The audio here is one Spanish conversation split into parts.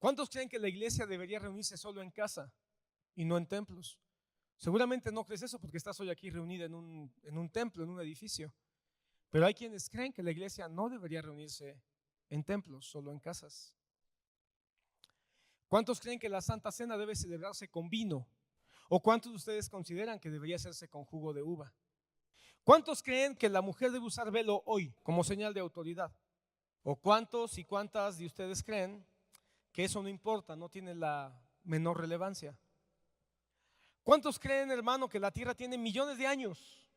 ¿Cuántos creen que la iglesia debería reunirse solo en casa y no en templos? Seguramente no crees eso porque estás hoy aquí reunida en un templo, en un edificio. Pero hay quienes creen que la iglesia no debería reunirse en templos, solo en casas. ¿Cuántos creen que la Santa Cena debe celebrarse con vino? ¿O cuántos de ustedes consideran que debería hacerse con jugo de uva? ¿Cuántos creen que la mujer debe usar velo hoy como señal de autoridad? ¿O cuántos y cuántas de ustedes creen que eso no importa, no tiene la menor relevancia? ¿Cuántos creen, hermano, que la tierra tiene millones de años?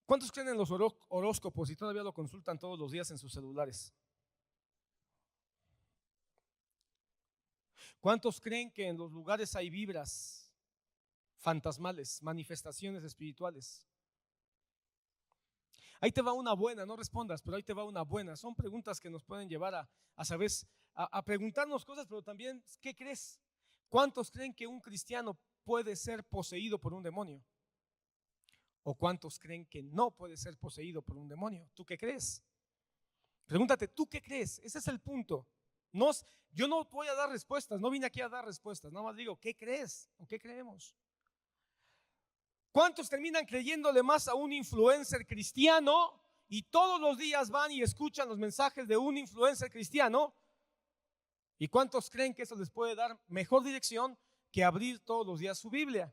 ¿Cuántos creen en los horóscopos y todavía lo consultan todos los días en sus celulares? ¿Cuántos creen que en los lugares hay vibras fantasmales, manifestaciones espirituales? Ahí te va una buena, no respondas, pero ahí te va una buena. Son preguntas que nos pueden llevar a saber, a preguntarnos cosas, pero también, ¿qué crees? ¿Cuántos creen que un cristiano puede ser poseído por un demonio? ¿O cuántos creen que no puede ser poseído por un demonio? ¿Tú qué crees? Pregúntate, ¿tú qué crees? Ese es el punto. Yo no voy a dar respuestas, no vine aquí a dar respuestas, nada más digo, ¿qué crees o qué creemos? ¿Cuántos terminan creyéndole más a un influencer cristiano y todos los días van y escuchan los mensajes de un influencer cristiano? ¿Y cuántos creen que eso les puede dar mejor dirección que abrir todos los días su Biblia?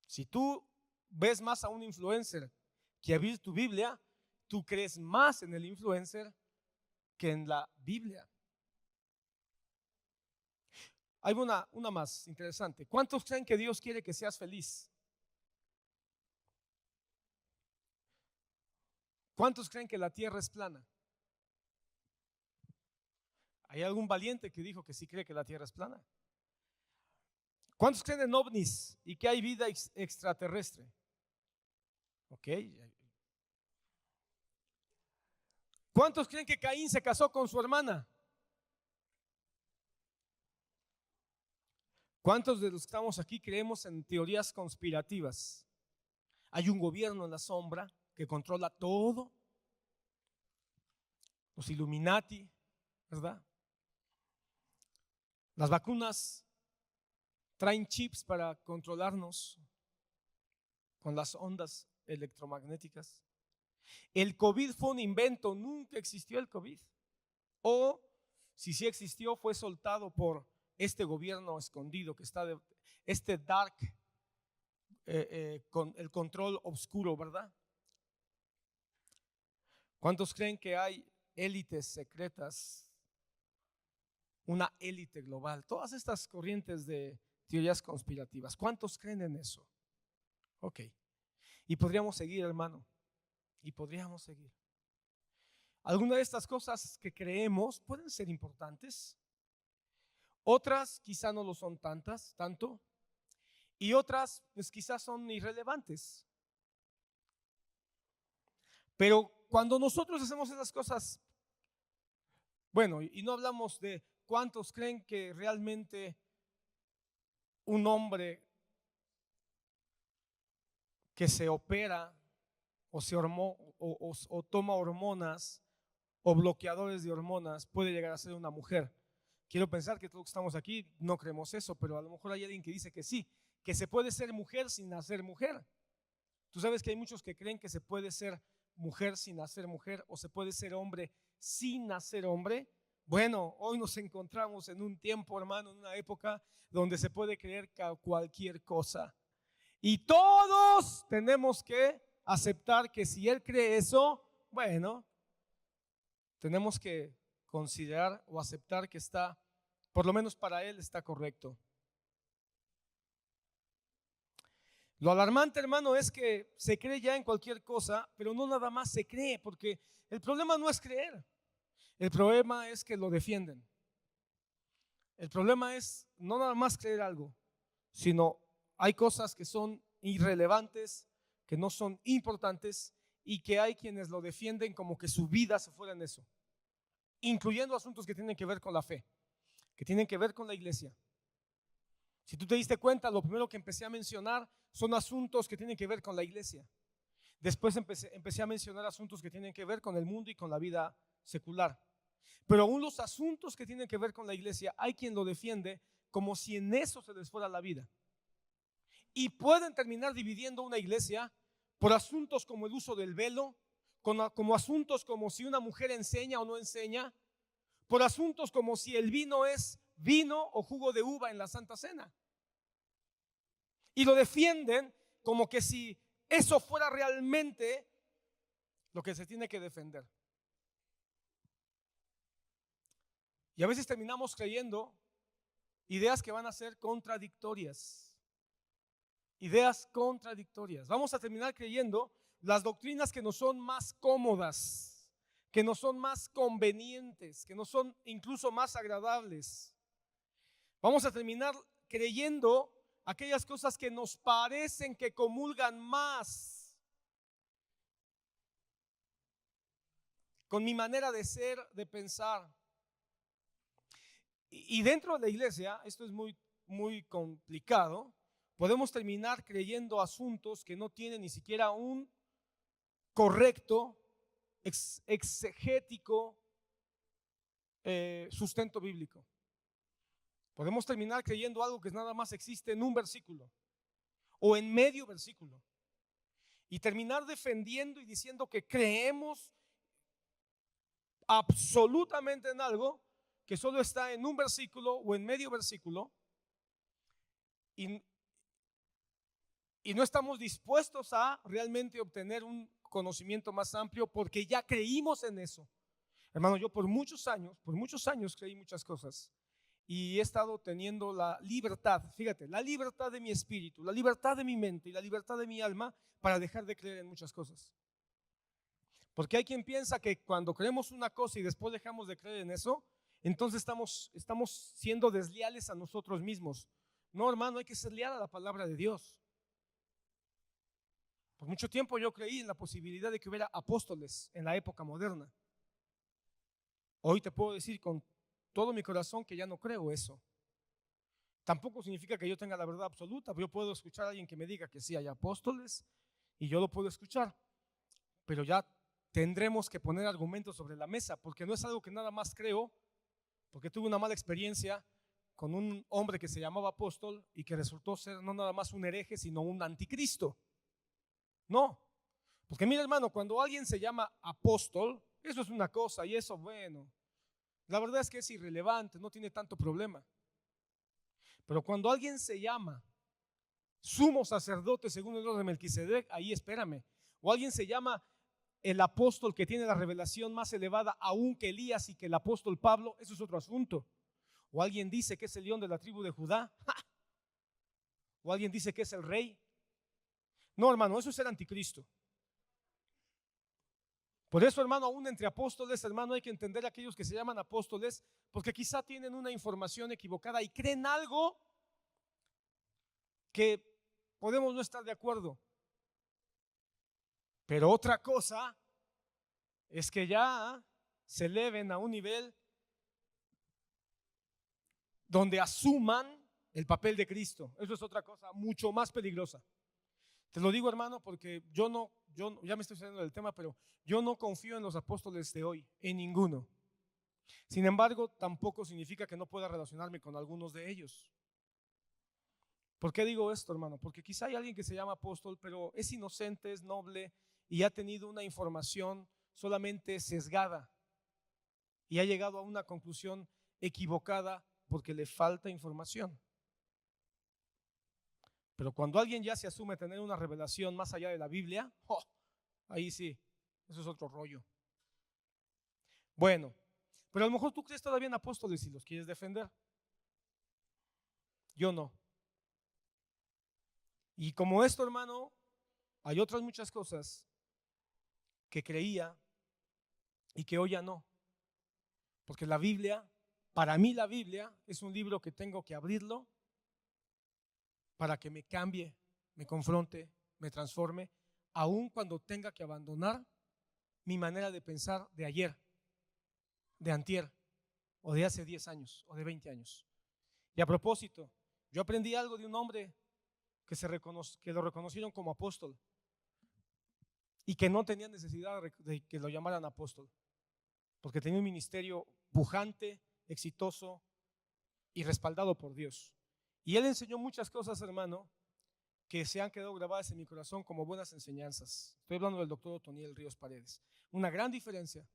Si tú ves más a un influencer que abrir tu Biblia, tú crees más en el influencer que en la Biblia. Hay una más interesante. ¿Cuántos creen que Dios quiere que seas feliz? ¿Cuántos creen que la tierra es plana? ¿Hay algún valiente que dijo que sí cree que la tierra es plana? ¿Cuántos creen en ovnis y que hay vida extraterrestre? Ok. ¿Cuántos creen que Caín se casó con su hermana? ¿Cuántos de los que estamos aquí creemos en teorías conspirativas? Hay un gobierno en la sombra que controla todo. Los Illuminati, ¿verdad? Las vacunas traen chips para controlarnos con las ondas electromagnéticas. El COVID fue un invento, nunca existió el COVID. O si sí existió, fue soltado por este gobierno escondido que está este dark, con el control oscuro, ¿verdad? ¿Cuántos creen que hay élites secretas? Una élite global. Todas estas corrientes de teorías conspirativas. ¿Cuántos creen en eso? Ok. Y podríamos seguir, hermano. Y podríamos seguir. Algunas de estas cosas que creemos pueden ser importantes. Otras quizá no lo son tanto. Y otras pues quizás son irrelevantes. Pero cuando nosotros hacemos esas cosas, bueno, y no hablamos de cuántos creen que realmente un hombre que se opera o toma hormonas o bloqueadores de hormonas puede llegar a ser una mujer. Quiero pensar que todos los que estamos aquí no creemos eso, pero a lo mejor hay alguien que dice que sí, que se puede ser mujer sin nacer mujer. Tú sabes que hay muchos que creen que se puede ser mujer sin nacer mujer o se puede ser hombre sin nacer hombre. Bueno, hoy nos encontramos en un tiempo, hermano, en una época donde se puede creer cualquier cosa. Y todos tenemos que aceptar que si él cree eso, bueno, tenemos que considerar o aceptar que está, por lo menos para él, está correcto. Lo alarmante, hermano, es que se cree ya en cualquier cosa, pero no nada más se cree, porque el problema no es creer, el problema es que lo defienden. El problema es no nada más creer algo, sino hay cosas que son irrelevantes, que no son importantes y que hay quienes lo defienden como que su vida se fuera en eso, incluyendo asuntos que tienen que ver con la fe, que tienen que ver con la iglesia. Si tú te diste cuenta, lo primero que empecé a mencionar son asuntos que tienen que ver con la iglesia. Después empecé a mencionar asuntos que tienen que ver con el mundo y con la vida secular. Pero aún los asuntos que tienen que ver con la iglesia, hay quien lo defiende como si en eso se les fuera la vida. Y pueden terminar dividiendo una iglesia por asuntos como el uso del velo, como asuntos como si una mujer enseña o no enseña, por asuntos como si el vino es vino o jugo de uva en la Santa Cena. Y lo defienden como que si eso fuera realmente lo que se tiene que defender. Y a veces terminamos creyendo ideas que van a ser contradictorias. Ideas contradictorias. Vamos a terminar creyendo las doctrinas que nos son más cómodas, que nos son más convenientes, que nos son incluso más agradables. Vamos a terminar creyendo aquellas cosas que nos parecen que comulgan más con mi manera de ser, de pensar. Y dentro de la iglesia, esto es muy complicado, podemos terminar creyendo asuntos que no tienen ni siquiera un correcto, exegético sustento bíblico. Podemos terminar creyendo algo que nada más existe en un versículo o en medio versículo y terminar defendiendo y diciendo que creemos absolutamente en algo que solo está en un versículo o en medio versículo y no estamos dispuestos a realmente obtener un conocimiento más amplio porque ya creímos en eso. Hermano, yo por muchos años creí muchas cosas y he estado teniendo la libertad, fíjate, la libertad de mi espíritu, la libertad de mi mente y la libertad de mi alma para dejar de creer en muchas cosas. Porque hay quien piensa que cuando creemos una cosa y después dejamos de creer en eso, entonces estamos siendo desleales a nosotros mismos. No, hermano, hay que ser leal a la palabra de Dios. Por mucho tiempo yo creí en la posibilidad de que hubiera apóstoles en la época moderna. Hoy te puedo decir con todo mi corazón que ya no creo eso. Tampoco significa que yo tenga la verdad absoluta. Yo puedo escuchar a alguien que me diga que sí hay apóstoles y yo lo puedo escuchar, pero ya tendremos que poner argumentos sobre la mesa, porque no es algo que nada más creo, porque tuve una mala experiencia con un hombre que se llamaba apóstol y que resultó ser no nada más un hereje, sino un anticristo. No, porque mira, hermano, cuando alguien se llama apóstol, eso es una cosa y eso, bueno, la verdad es que es irrelevante, no tiene tanto problema. Pero cuando alguien se llama sumo sacerdote según el orden de Melquisedec, ahí espérame. O alguien se llama el apóstol que tiene la revelación más elevada aún que Elías y que el apóstol Pablo, eso es otro asunto. O alguien dice que es el león de la tribu de Judá. ¡Ja! O alguien dice que es el rey. No, hermano, eso es el anticristo. Por eso, hermano, aún entre apóstoles, hermano, hay que entender a aquellos que se llaman apóstoles, porque quizá tienen una información equivocada y creen algo que podemos no estar de acuerdo. Pero otra cosa es que ya se eleven a un nivel donde asuman el papel de Cristo. Eso es otra cosa mucho más peligrosa. Te lo digo, hermano, porque yo ya me estoy saliendo del tema, pero yo no confío en los apóstoles de hoy, en ninguno. Sin embargo, tampoco significa que no pueda relacionarme con algunos de ellos. ¿Por qué digo esto, hermano? Porque quizá hay alguien que se llama apóstol, pero es inocente, es noble y ha tenido una información solamente sesgada y ha llegado a una conclusión equivocada porque le falta información. Pero cuando alguien ya se asume tener una revelación más allá de la Biblia, ¡oh!, ahí sí, eso es otro rollo. Bueno, pero a lo mejor tú crees todavía en apóstoles y los quieres defender. Yo no. Y como esto, hermano, hay otras muchas cosas que creía y que hoy ya no. Porque la Biblia, para mí la Biblia es un libro que tengo que abrirlo para que me cambie, me confronte, me transforme, aun cuando tenga que abandonar mi manera de pensar de ayer, de antier, o de hace 10 años, o de 20 años. Y a propósito, yo aprendí algo de un hombre que lo reconocieron como apóstol y que no tenía necesidad de que lo llamaran apóstol, porque tenía un ministerio pujante, exitoso y respaldado por Dios. Y él enseñó muchas cosas, hermano, que se han quedado grabadas en mi corazón como buenas enseñanzas. Estoy hablando del doctor Otoniel Ríos Paredes. Una gran diferencia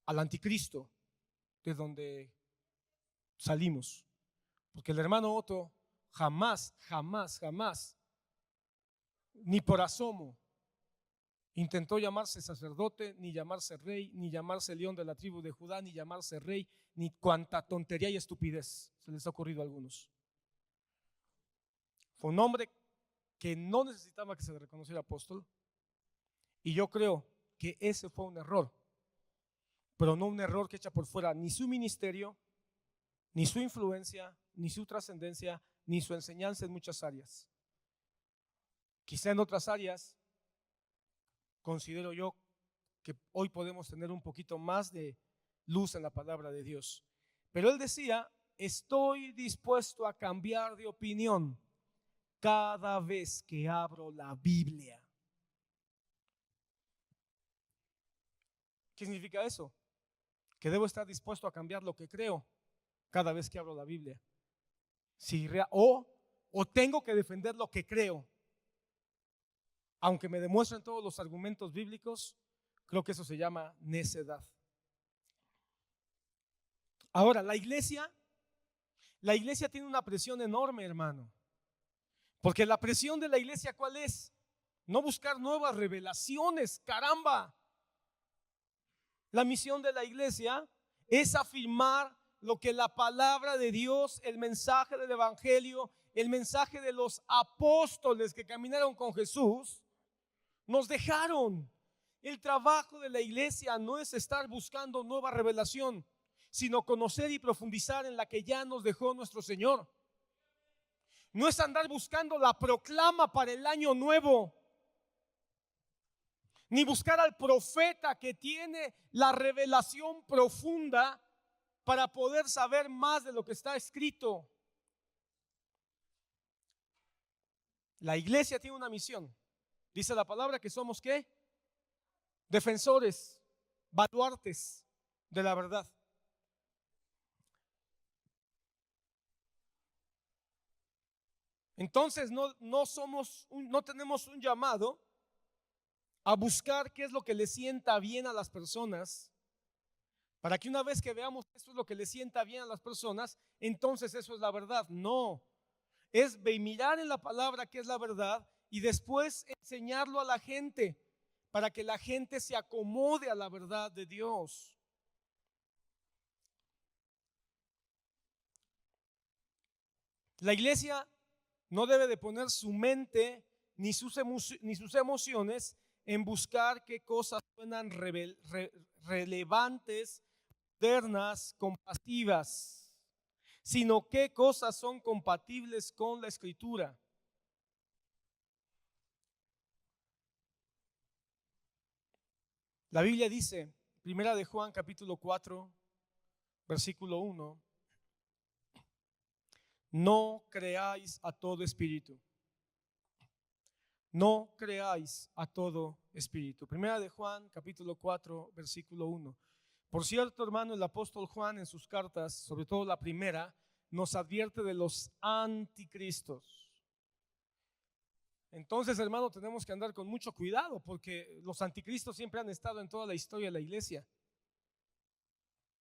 al anticristo de donde salimos. Porque el hermano Otto jamás, ni por asomo, intentó llamarse sacerdote, ni llamarse rey, ni llamarse león de la tribu de Judá, ni llamarse rey, ni cuanta tontería y estupidez se les ha ocurrido a algunos. Fue un hombre que no necesitaba que se le reconociera apóstol, y yo creo que ese fue un error, pero no un error que echa por fuera ni su ministerio, ni su influencia, ni su trascendencia, ni su enseñanza en muchas áreas. Quizá en otras áreas considero yo que hoy podemos tener un poquito más de luz en la palabra de Dios. Pero él decía: estoy dispuesto a cambiar de opinión cada vez que abro la Biblia. ¿Qué significa eso? Que debo estar dispuesto a cambiar lo que creo cada vez que abro la Biblia. O tengo que defender lo que creo. Aunque me demuestren todos los argumentos bíblicos, creo que eso se llama necedad. Ahora, la iglesia tiene una presión enorme, hermano. Porque la presión de la iglesia, ¿cuál es? No buscar nuevas revelaciones, caramba. La misión de la iglesia es afirmar lo que la palabra de Dios, el mensaje del evangelio, el mensaje de los apóstoles que caminaron con Jesús, nos dejaron. El trabajo de la iglesia no es estar buscando nueva revelación, sino conocer y profundizar en la que ya nos dejó nuestro Señor. No es andar buscando la proclama para el año nuevo, ni buscar al profeta que tiene la revelación profunda para poder saber más de lo que está escrito. La iglesia tiene una misión. Dice la palabra que somos ¿qué? Defensores, baluartes de la verdad. Entonces no tenemos un llamado a buscar qué es lo que le sienta bien a las personas, para que una vez que veamos esto es lo que le sienta bien a las personas, entonces eso es la verdad. No, es mirar en la palabra qué es la verdad y después enseñarlo a la gente para que la gente se acomode a la verdad de Dios. La iglesia no debe de poner su mente ni sus emociones en buscar qué cosas suenan relevantes, modernas, compasivas, sino qué cosas son compatibles con la Escritura. La Biblia dice, primera de Juan capítulo 4, versículo 1, no creáis a todo espíritu. No creáis a todo espíritu. Primera de Juan, capítulo 4, versículo 1. Por cierto, hermano, el apóstol Juan en sus cartas, sobre todo la primera, nos advierte de los anticristos. Entonces, hermano, tenemos que andar con mucho cuidado porque los anticristos siempre han estado en toda la historia de la iglesia.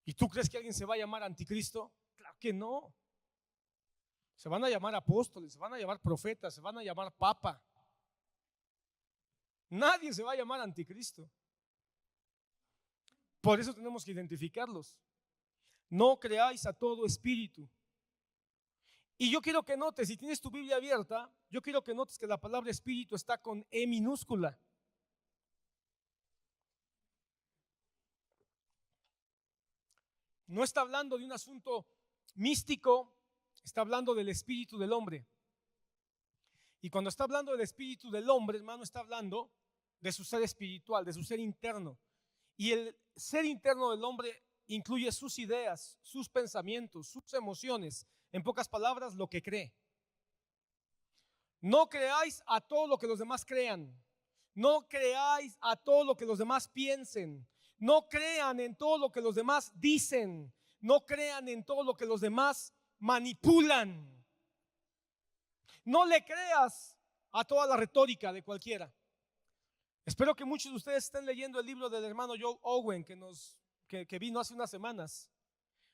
¿Y tú crees que alguien se va a llamar anticristo? Claro que no. Se van a llamar apóstoles, se van a llamar profetas, se van a llamar papa. Nadie se va a llamar anticristo. Por eso tenemos que identificarlos. No creáis a todo espíritu. Y yo quiero que notes, si tienes tu Biblia abierta, yo quiero que notes que la palabra espíritu está con E minúscula. No está hablando de un asunto místico, está hablando del espíritu del hombre. Y cuando está hablando del espíritu del hombre, hermano, está hablando de su ser espiritual, de su ser interno. Y el ser interno del hombre incluye sus ideas, sus pensamientos, sus emociones. En pocas palabras, lo que cree. No creáis a todo lo que los demás crean. No creáis a todo lo que los demás piensen. No crean en todo lo que los demás dicen. No crean en todo lo que los demás manipulan. No le creas a toda la retórica de cualquiera. Espero que muchos de ustedes estén leyendo el libro del hermano Joe Owen que vino hace unas semanas.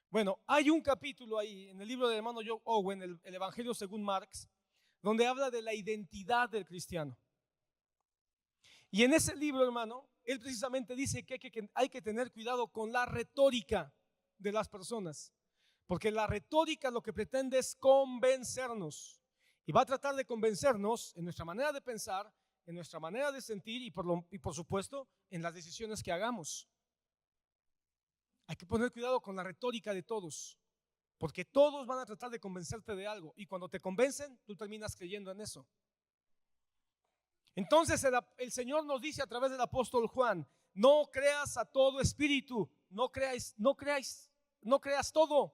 Bueno, hay un capítulo ahí en el libro del hermano Joe Owen, el Evangelio según Marx, donde habla de la identidad del cristiano. Y en ese libro, hermano, él precisamente dice que hay que tener cuidado con la retórica de las personas, porque la retórica lo que pretende es convencernos, y va a tratar de convencernos en nuestra manera de pensar, en nuestra manera de sentir y por supuesto en las decisiones que hagamos. Hay que poner cuidado con la retórica de todos, porque todos van a tratar de convencerte de algo, y cuando te convencen, tú terminas creyendo en eso. Entonces el Señor nos dice a través del apóstol Juan: no creas a todo espíritu, no creas todo.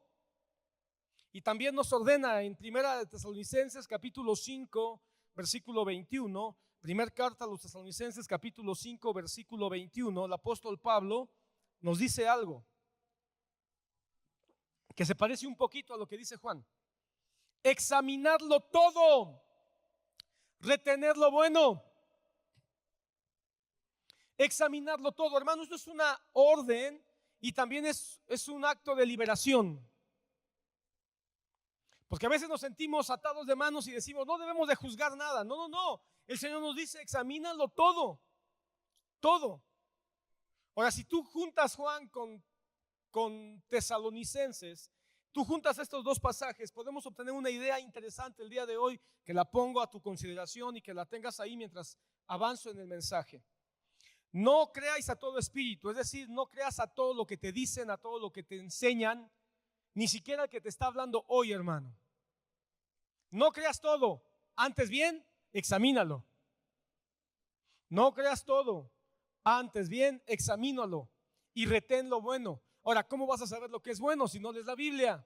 Y también nos ordena en Primera de Tesalonicenses capítulo 5 versículo 21, primera carta a los Tesalonicenses capítulo 5 versículo 21, el apóstol Pablo nos dice algo que se parece un poquito a lo que dice Juan: examinadlo todo, retener lo bueno. Examinarlo todo, hermano, esto es una orden y también es un acto de liberación. Porque a veces nos sentimos atados de manos y decimos: no debemos de juzgar nada. No. El Señor nos dice: examínalo todo. Todo. Ahora, si tú juntas, Juan, con Tesalonicenses, tú juntas estos dos pasajes, podemos obtener una idea interesante el día de hoy, que la pongo a tu consideración y que la tengas ahí mientras avanzo en el mensaje. No creáis a todo espíritu, es decir, no creas a todo lo que te dicen, a todo lo que te enseñan, ni siquiera el que te está hablando hoy, hermano. No creas todo, antes bien, examínalo. No creas todo, antes bien, examínalo y retén lo bueno. Ahora, ¿cómo vas a saber lo que es bueno si no lees la Biblia?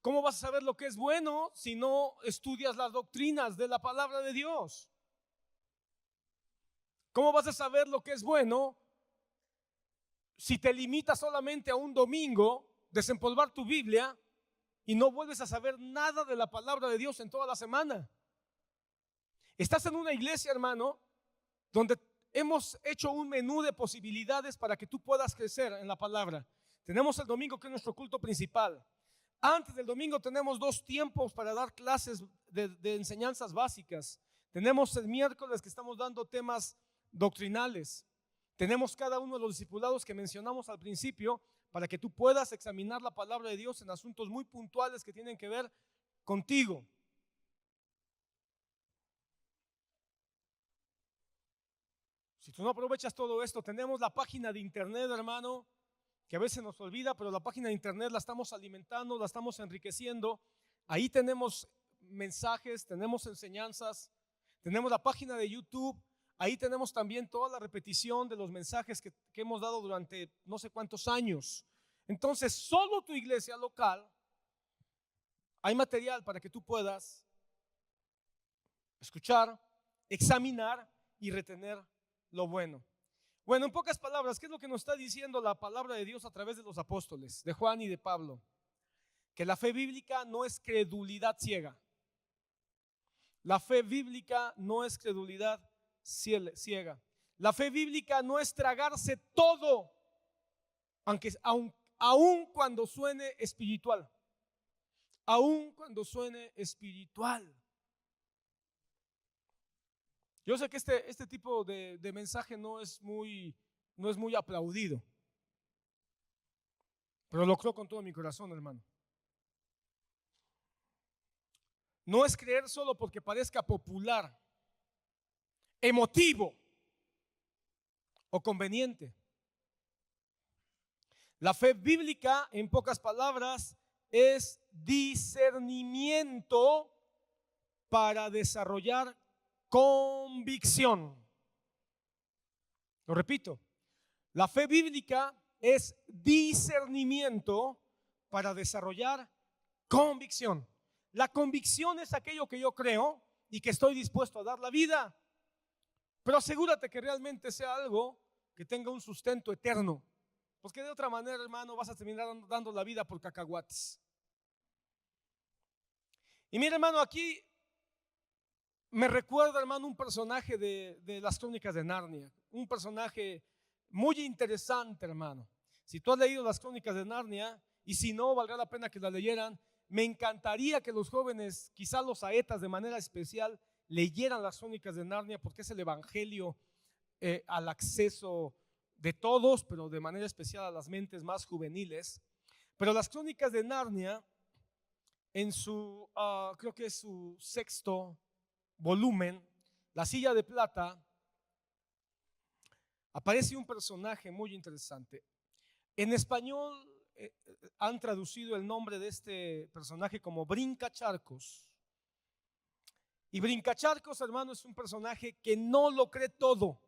¿Cómo vas a saber lo que es bueno si no estudias las doctrinas de la palabra de Dios? ¿Cómo vas a saber lo que es bueno si te limitas solamente a un domingo, desempolvar tu Biblia y no vuelves a saber nada de la palabra de Dios en toda la semana? Estás en una iglesia, hermano, donde hemos hecho un menú de posibilidades para que tú puedas crecer en la palabra. Tenemos el domingo, que es nuestro culto principal. Antes del domingo tenemos 2 tiempos para dar clases de enseñanzas básicas. Tenemos el miércoles que estamos dando temas doctrinales. Tenemos cada uno de los discipulados que mencionamos al principio para que tú puedas examinar la palabra de Dios en asuntos muy puntuales que tienen que ver contigo. Si tú no aprovechas todo esto, tenemos la página de internet, hermano, que a veces nos olvida, pero la página de internet la estamos alimentando, la estamos enriqueciendo. Ahí tenemos mensajes, tenemos enseñanzas, tenemos la página de YouTube. Ahí tenemos también toda la repetición de los mensajes que hemos dado durante no sé cuántos años. Entonces, solo tu iglesia local, hay material para que tú puedas escuchar, examinar y retener lo bueno. Bueno, en pocas palabras, ¿qué es lo que nos está diciendo la palabra de Dios a través de los apóstoles, de Juan y de Pablo? Que la fe bíblica no es credulidad ciega. La fe bíblica no es credulidad ciega. La fe bíblica no es tragarse todo, aun cuando suene espiritual. Aun cuando suene espiritual. Yo sé que este tipo de mensaje no es muy aplaudido, pero lo creo con todo mi corazón, hermano. No es creer solo porque parezca popular, emotivo o conveniente. La fe bíblica, en pocas palabras, es discernimiento para desarrollar convicción. Lo repito, la fe bíblica es discernimiento para desarrollar convicción. La convicción es aquello que yo creo y que estoy dispuesto a dar la vida. Pero asegúrate que realmente sea algo que tenga un sustento eterno. Porque de otra manera, hermano, vas a terminar dando la vida por cacahuates. Y mira, hermano, aquí me recuerda, hermano, un personaje de las Crónicas de Narnia. Un personaje muy interesante, hermano. Si tú has leído las Crónicas de Narnia, y si no, valdrá la pena que la leyeran. Me encantaría que los jóvenes, quizás los aetas de manera especial, leyeran las Crónicas de Narnia, porque es el evangelio al acceso de todos, pero de manera especial a las mentes más juveniles. Pero las Crónicas de Narnia, en su, creo que es su sexto volumen, La Silla de Plata, aparece un personaje muy interesante. En español han traducido el nombre de este personaje como Brincacharcos. Y Brincacharcos, hermano, es un personaje que no lo cree todo.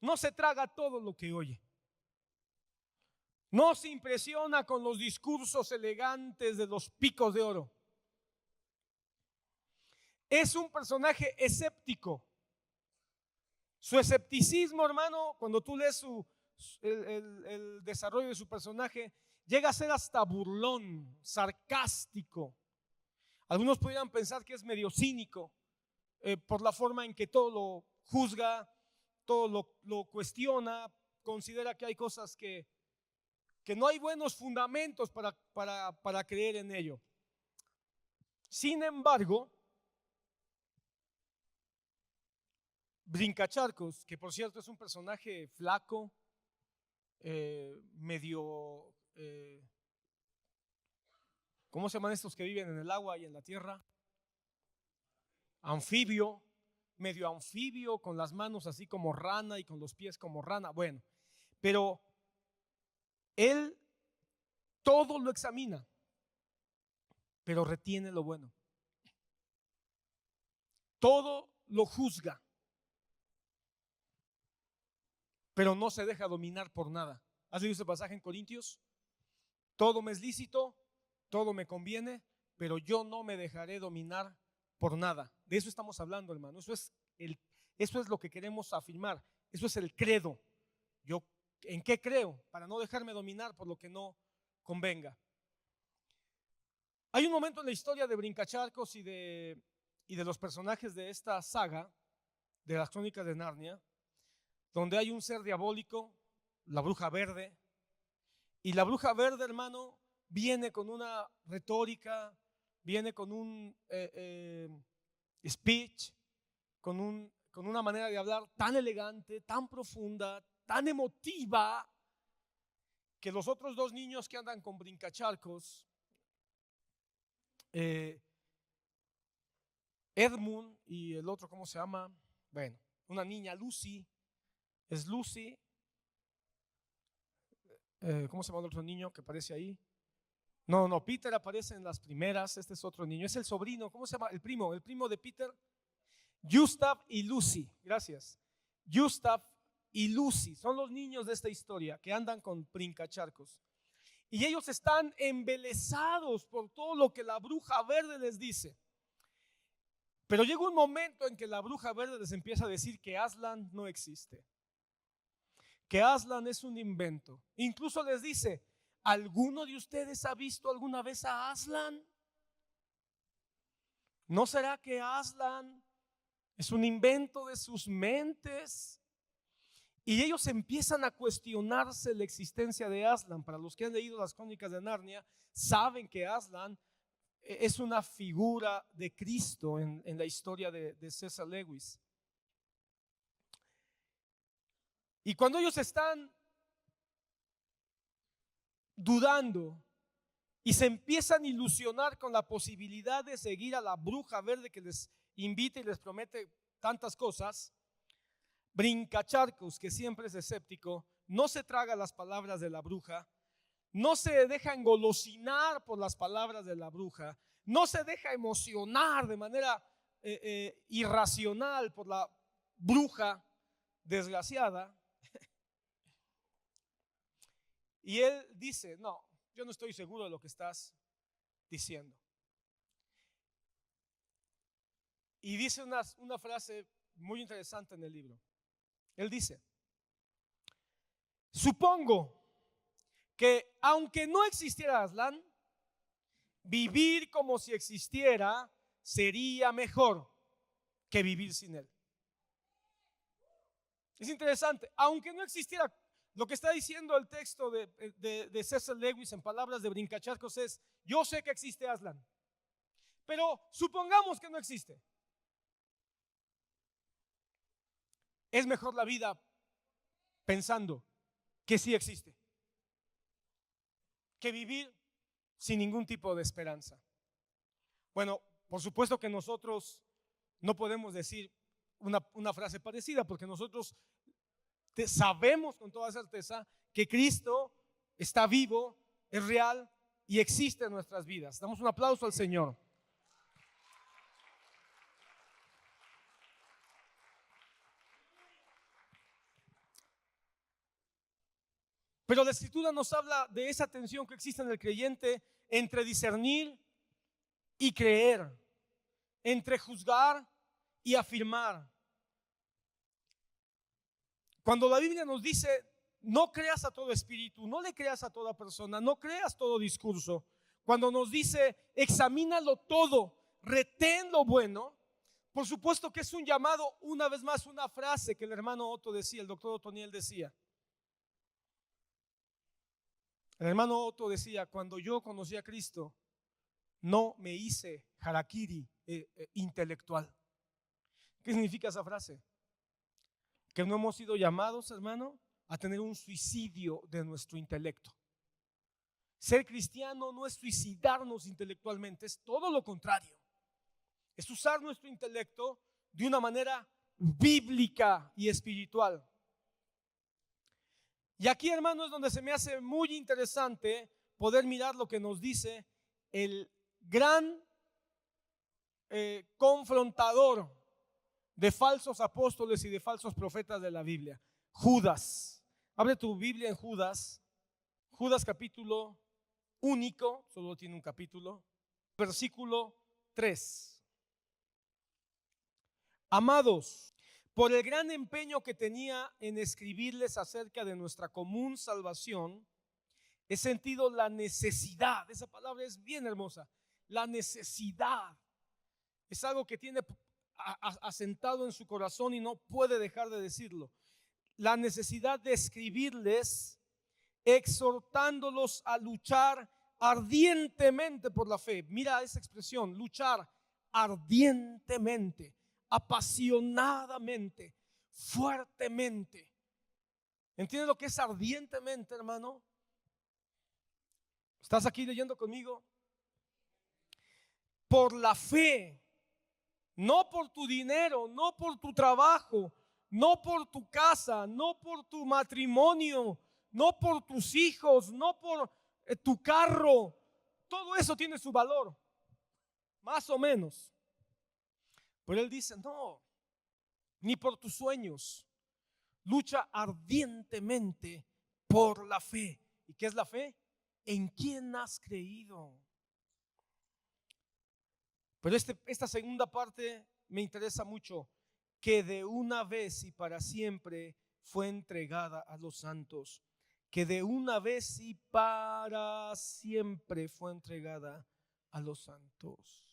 No se traga todo lo que oye. No se impresiona con los discursos elegantes de los picos de oro. Es un personaje escéptico. Su escepticismo, hermano, cuando tú lees el desarrollo de su personaje, llega a ser hasta burlón, sarcástico. Algunos podrían pensar que es medio cínico por la forma en que todo lo juzga, todo lo cuestiona, considera que hay cosas que no hay buenos fundamentos para creer en ello. Sin embargo, Brincacharcos, que por cierto es un personaje flaco, medio, ¿cómo se llaman estos que viven en el agua y en la tierra? Anfibio, medio anfibio, con las manos así como rana y con los pies como rana. Bueno, pero él todo lo examina, pero retiene lo bueno. Todo lo juzga, pero no se deja dominar por nada. ¿Has leído ese pasaje en Corintios? Todo me es lícito, todo me conviene, pero yo no me dejaré dominar por nada. De eso estamos hablando, hermano. Eso es lo que queremos afirmar. Eso es el credo. Yo, ¿en qué creo? Para no dejarme dominar por lo que no convenga. Hay un momento en la historia de Brincacharcos y de los personajes de esta saga, de las Crónicas de Narnia, donde hay un ser diabólico, la bruja verde, y la bruja verde, hermano, viene con una retórica, viene con un speech, con una manera de hablar tan elegante, tan profunda, tan emotiva, que los otros dos niños que andan con Brincacharcos, Edmund y el otro, ¿cómo se llama? Bueno, una niña, Lucy, es Lucy. ¿Cómo se llama el otro niño que aparece ahí? No, Peter aparece en las primeras. Este es otro niño, es el sobrino. ¿Cómo se llama? El primo de Peter. Gustav y Lucy, gracias. Gustav y Lucy son los niños de esta historia que andan con Brincacharcos. Y ellos están embelesados por todo lo que la bruja verde les dice. Pero llega un momento en que la bruja verde les empieza a decir que Aslan no existe, que Aslan es un invento. Incluso les dice: ¿alguno de ustedes ha visto alguna vez a Aslan? ¿No será que Aslan es un invento de sus mentes? Y ellos empiezan a cuestionarse la existencia de Aslan. Para los que han leído las Crónicas de Narnia, saben que Aslan es una figura de Cristo en la historia de C.S. Lewis. Y cuando ellos están dudando y se empiezan a ilusionar con la posibilidad de seguir a la bruja verde que les invita y les promete tantas cosas, Brincacharcos, que siempre es escéptico, no se traga las palabras de la bruja, no se deja engolosinar por las palabras de la bruja, no se deja emocionar de manera irracional por la bruja desgraciada. Y él dice: no, yo no estoy seguro de lo que estás diciendo. Y dice una frase muy interesante en el libro. Él dice: Supongo que aunque no existiera Aslan, vivir como si existiera sería mejor que vivir sin él. Es interesante, aunque no existiera, lo que está diciendo el texto de César Lewis en palabras de Brincacharcos es: yo sé que existe Aslan, pero supongamos que no existe. Es mejor la vida pensando que sí existe que vivir sin ningún tipo de esperanza. Bueno, por supuesto que nosotros no podemos decir una frase parecida, porque nosotros sabemos con toda certeza que Cristo está vivo, es real y existe en nuestras vidas. Damos un aplauso al Señor. Pero la Escritura nos habla de esa tensión que existe en el creyente entre discernir y creer, entre juzgar y afirmar. Cuando la Biblia nos dice: no creas a todo espíritu, no le creas a toda persona, no creas todo discurso. Cuando nos dice: examínalo todo, retén lo bueno, por supuesto que es un llamado, una vez más, una frase que el hermano Otto decía, el doctor Otoniel decía. El hermano Otto decía: cuando yo conocí a Cristo, no me hice harakiri intelectual. ¿Qué significa esa frase? Que no hemos sido llamados, hermano, a tener un suicidio de nuestro intelecto. Ser cristiano no es suicidarnos intelectualmente, es todo lo contrario. Es usar nuestro intelecto de una manera bíblica y espiritual. Y aquí, hermano, es donde se me hace muy interesante poder mirar lo que nos dice el gran confrontador de falsos apóstoles y de falsos profetas de la Biblia, Judas. Abre tu Biblia en Judas, Judas capítulo único, solo tiene un capítulo, versículo 3. Amados, por el gran empeño que tenía en escribirles acerca de nuestra común salvación, he sentido la necesidad. Esa palabra es bien hermosa. La necesidad es algo que tiene asentado en su corazón y no puede dejar de decirlo. La necesidad de escribirles, exhortándolos a luchar ardientemente por la fe. Mira esa expresión: luchar ardientemente, apasionadamente, fuertemente. ¿Entiendes lo que es ardientemente, hermano? ¿Estás aquí leyendo conmigo? Por la fe, no por tu dinero, no por tu trabajo, no por tu casa, no por tu matrimonio, no por tus hijos, no por tu carro. Todo eso tiene su valor, más o menos. Pero él dice: no, ni por tus sueños. Lucha ardientemente por la fe. ¿Y qué es la fe? ¿En quién has creído? Pero esta segunda parte me interesa mucho, que de una vez y para siempre fue entregada a los santos. Que de una vez y para siempre fue entregada a los santos.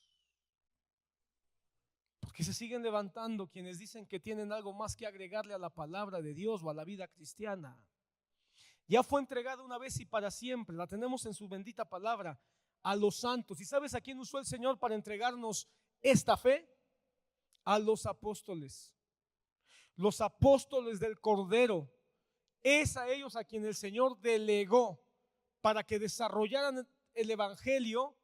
Porque se siguen levantando quienes dicen que tienen algo más que agregarle a la palabra de Dios o a la vida cristiana. Ya fue entregada una vez y para siempre, la tenemos en su bendita palabra, a los santos. ¿Y sabes a quién usó el Señor para entregarnos esta fe? A los apóstoles. Los apóstoles del Cordero. Es a ellos a quien el Señor delegó para que desarrollaran el evangelio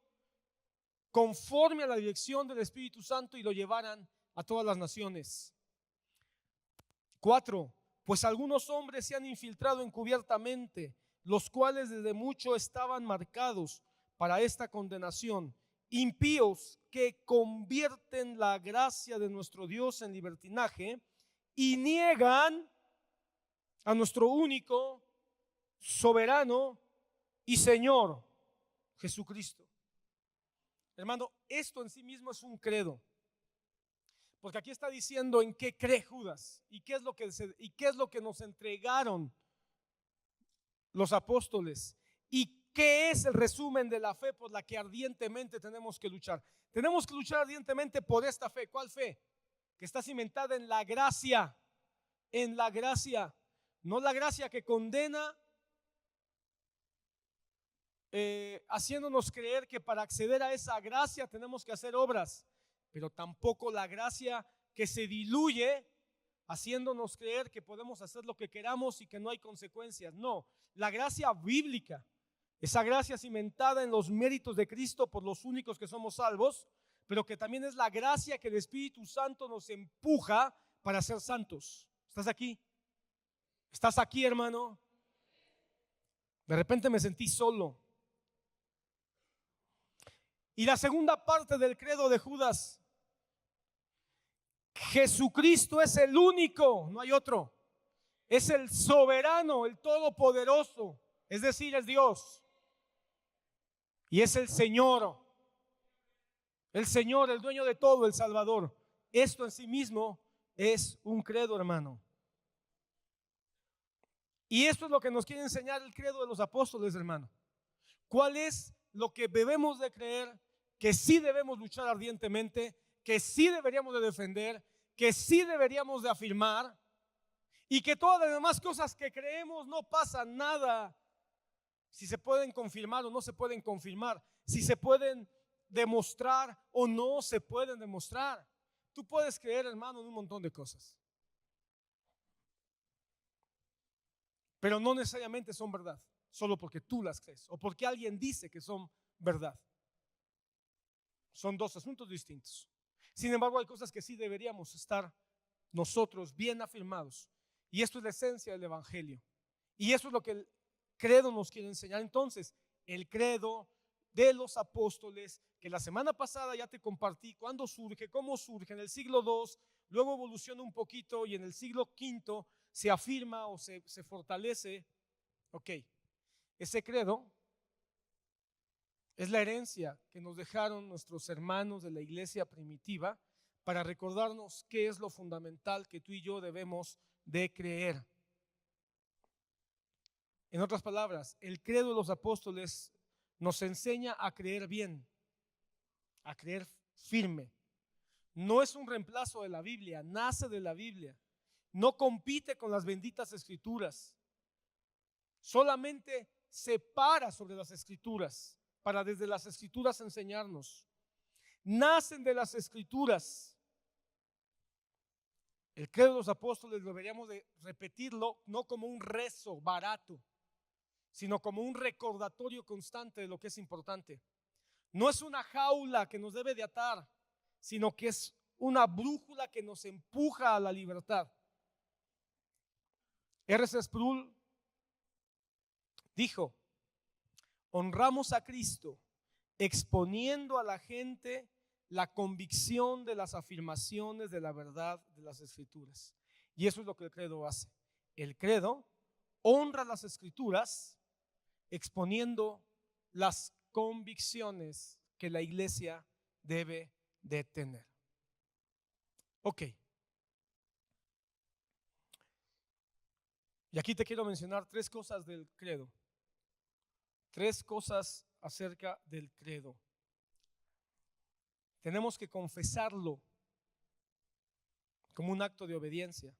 conforme a la dirección del Espíritu Santo y lo llevaran a todas las naciones. 4. Pues algunos hombres se han infiltrado encubiertamente, los cuales desde mucho estaban marcados para esta condenación, impíos que convierten la gracia de nuestro Dios en libertinaje y niegan a nuestro único, soberano y Señor Jesucristo. Hermano, esto en sí mismo es un credo, porque aquí está diciendo en qué cree Judas y qué es lo que nos entregaron los apóstoles. ¿Y qué es el resumen de la fe por la que ardientemente tenemos que luchar? Tenemos que luchar ardientemente por esta fe. ¿Cuál fe? Que está cimentada en la gracia. En la gracia. No la gracia que condena, haciéndonos creer que para acceder a esa gracia tenemos que hacer obras, pero tampoco la gracia que se diluye, haciéndonos creer que podemos hacer lo que queramos y que no hay consecuencias. No, la gracia bíblica, esa gracia cimentada en los méritos de Cristo por los únicos que somos salvos, pero que también es la gracia que el Espíritu Santo nos empuja para ser santos. ¿Estás aquí? ¿Estás aquí, hermano? De repente me sentí solo. Y la segunda parte del credo de Judas: Jesucristo es el único, no hay otro. Es el soberano, el todopoderoso, es decir, es Dios. Y es el Señor, el dueño de todo, el Salvador. Esto en sí mismo es un credo, hermano. Y esto es lo que nos quiere enseñar el credo de los apóstoles, hermano. ¿Cuál es lo que debemos de creer? Que sí debemos luchar ardientemente, que sí deberíamos de defender, que sí deberíamos de afirmar, y que todas las demás cosas que creemos no pasa nada. Si se pueden confirmar o no se pueden confirmar, si se pueden demostrar o no se pueden demostrar. Tú puedes creer, hermano, en un montón de cosas, pero no necesariamente son verdad, solo porque tú las crees o porque alguien dice que son verdad. Son dos asuntos distintos. Sin embargo, hay cosas que sí deberíamos estar nosotros bien afirmados. Y esto es la esencia del Evangelio. Y eso es lo que el credo nos quiere enseñar. Entonces, el credo de los apóstoles, que la semana pasada ya te compartí cuándo surge, cómo surge, en el siglo II, luego evoluciona un poquito y en el siglo V se afirma o se fortalece. Ok, ese credo es la herencia que nos dejaron nuestros hermanos de la iglesia primitiva para recordarnos qué es lo fundamental que tú y yo debemos de creer. En otras palabras, el credo de los apóstoles nos enseña a creer bien, a creer firme. No es un reemplazo de la Biblia, nace de la Biblia. No compite con las benditas escrituras. Solamente se para sobre las escrituras para desde las escrituras enseñarnos. Nacen de las escrituras. El credo de los apóstoles deberíamos de repetirlo no como un rezo barato, sino como un recordatorio constante de lo que es importante. No es una jaula que nos debe de atar, sino que es una brújula que nos empuja a la libertad. R.C. Sproul dijo: honramos a Cristo exponiendo a la gente la convicción de las afirmaciones de la verdad de las Escrituras. Y eso es lo que el credo hace. El credo honra las Escrituras exponiendo las convicciones que la iglesia debe de tener. Ok. Y aquí te quiero mencionar tres cosas del credo. Tres cosas acerca del credo. Tenemos que confesarlo como un acto de obediencia.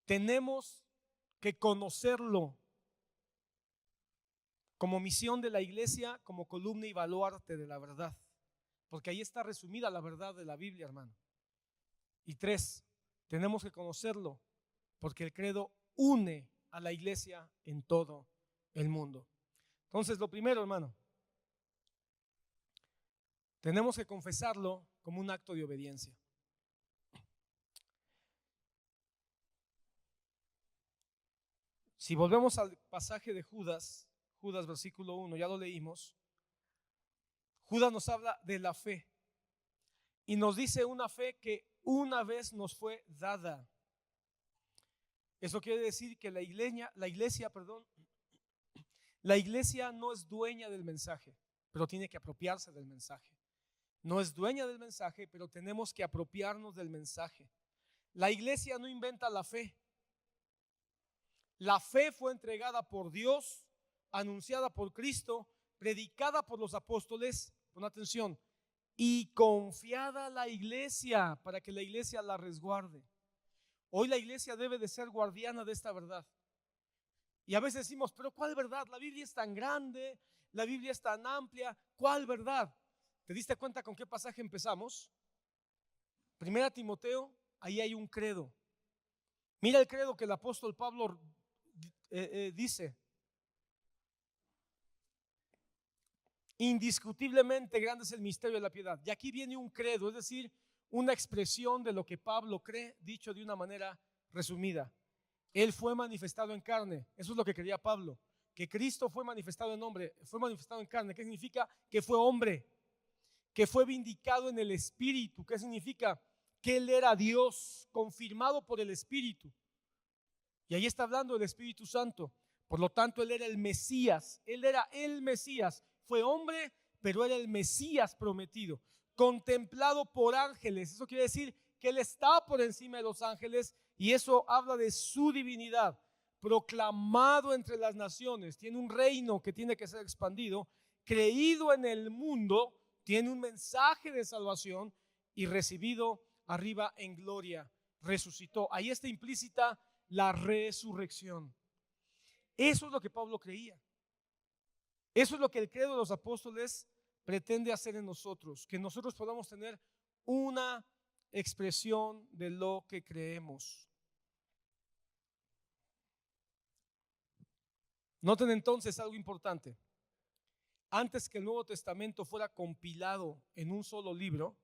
Tenemos que conocerlo como misión de la iglesia, como columna y baluarte de la verdad, porque ahí está resumida la verdad de la Biblia, hermano. Y tres, tenemos que conocerlo porque el credo une a la iglesia en todo el mundo. Entonces, lo primero, hermano, tenemos que confesarlo como un acto de obediencia. Si volvemos al pasaje de Judas versículo 1, ya lo leímos. Judas nos habla de la fe y nos dice una fe que una vez nos fue dada. Eso quiere decir que la iglesia no es dueña del mensaje, pero tiene que apropiarse del mensaje. No es dueña del mensaje, pero tenemos que apropiarnos del mensaje. La iglesia no inventa la fe. La fe fue entregada por Dios, anunciada por Cristo, predicada por los apóstoles, pon atención, y confiada a la iglesia para que la iglesia la resguarde. Hoy la iglesia debe de ser guardiana de esta verdad. Y a veces decimos, pero ¿cuál verdad? La Biblia es tan grande, la Biblia es tan amplia, ¿cuál verdad? ¿Te diste cuenta con qué pasaje empezamos? 1 Timoteo, ahí hay un credo. Mira el credo que el apóstol Pablo dice. Indiscutiblemente grande es el misterio de la piedad. Y aquí viene un credo, es decir, una expresión de lo que Pablo cree, dicho de una manera resumida. Él fue manifestado en carne. Eso es lo que creía Pablo, que Cristo fue manifestado en hombre, fue manifestado en carne. ¿Qué significa? Que fue hombre, que fue vindicado en el Espíritu. ¿Qué significa? Que Él era Dios, confirmado por el Espíritu. Y ahí está hablando del Espíritu Santo. Por lo tanto, Él era el Mesías. Él era el Mesías. Fue hombre, pero era el Mesías prometido, contemplado por ángeles. Eso quiere decir que Él está por encima de los ángeles, y eso habla de su divinidad. Proclamado entre las naciones, tiene un reino que tiene que ser expandido, creído en el mundo, tiene un mensaje de salvación y recibido arriba en gloria. Resucitó. Ahí está implícita la resurrección. Eso es lo que Pablo creía. Eso es lo que el credo de los apóstoles pretende hacer en nosotros, que nosotros podamos tener una expresión de lo que creemos. Noten entonces algo importante. Antes que el Nuevo Testamento fuera compilado en un solo libro,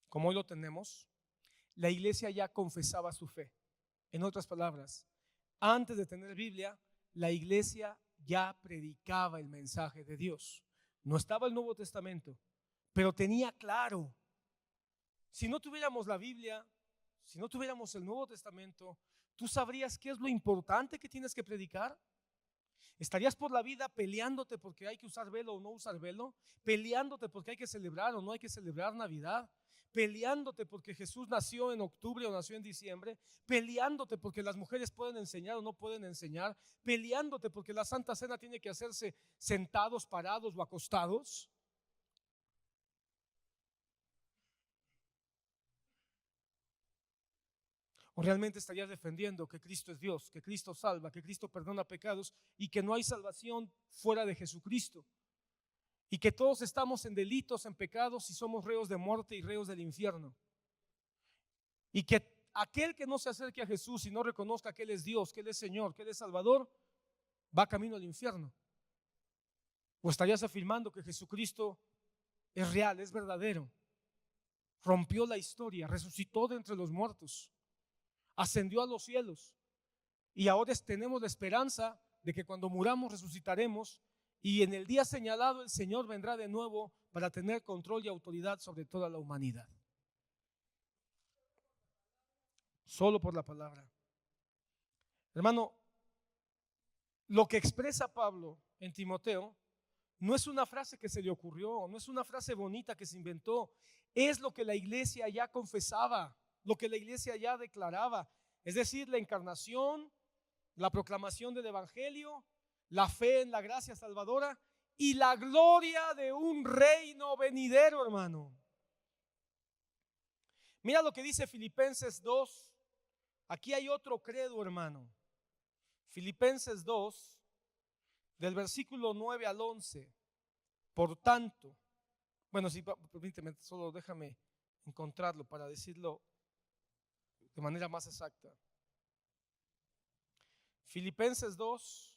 como hoy lo tenemos, la iglesia ya confesaba su fe. En otras palabras, antes de tener Biblia, la iglesia ya predicaba el mensaje de Dios. No estaba el Nuevo Testamento, pero tenía claro. Si no tuviéramos la Biblia, si no tuviéramos el Nuevo Testamento, ¿tú sabrías qué es lo importante que tienes que predicar? ¿Estarías por la vida peleándote porque hay que usar velo o no usar velo? ¿Peleándote porque hay que celebrar o no hay que celebrar Navidad? ¿Peleándote porque Jesús nació en octubre o nació en diciembre? ¿Peleándote porque las mujeres pueden enseñar o no pueden enseñar? ¿Peleándote porque la Santa Cena tiene que hacerse sentados, parados o acostados? ¿O realmente estarías defendiendo que Cristo es Dios, que Cristo salva, que Cristo perdona pecados y que no hay salvación fuera de Jesucristo? Y que todos estamos en delitos, en pecados y somos reos de muerte y reos del infierno. Y que aquel que no se acerque a Jesús y no reconozca que Él es Dios, que Él es Señor, que Él es Salvador, va camino al infierno. ¿O estarías afirmando que Jesucristo es real, es verdadero? Rompió la historia, resucitó de entre los muertos, ascendió a los cielos y ahora tenemos la esperanza de que cuando muramos resucitaremos y en el día señalado el Señor vendrá de nuevo para tener control y autoridad sobre toda la humanidad. Solo por la palabra. Hermano, lo que expresa Pablo en Timoteo no es una frase que se le ocurrió, no es una frase bonita que se inventó, es lo que la iglesia ya confesaba, lo que la iglesia ya declaraba, es decir, la encarnación, la proclamación del evangelio, la fe en la gracia salvadora y la gloria de un reino venidero, hermano. Mira lo que dice Filipenses 2. Aquí hay otro credo, hermano. Filipenses 2, del versículo 9 al 11. Por tanto, bueno, si permíteme, solo déjame encontrarlo para decirlo de manera más exacta. Filipenses 2,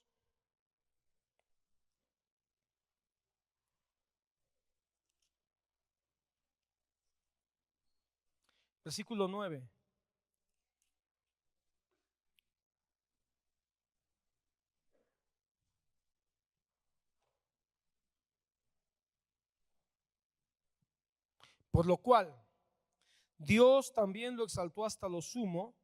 versículo 9. Por lo cual, Dios también lo exaltó hasta lo sumo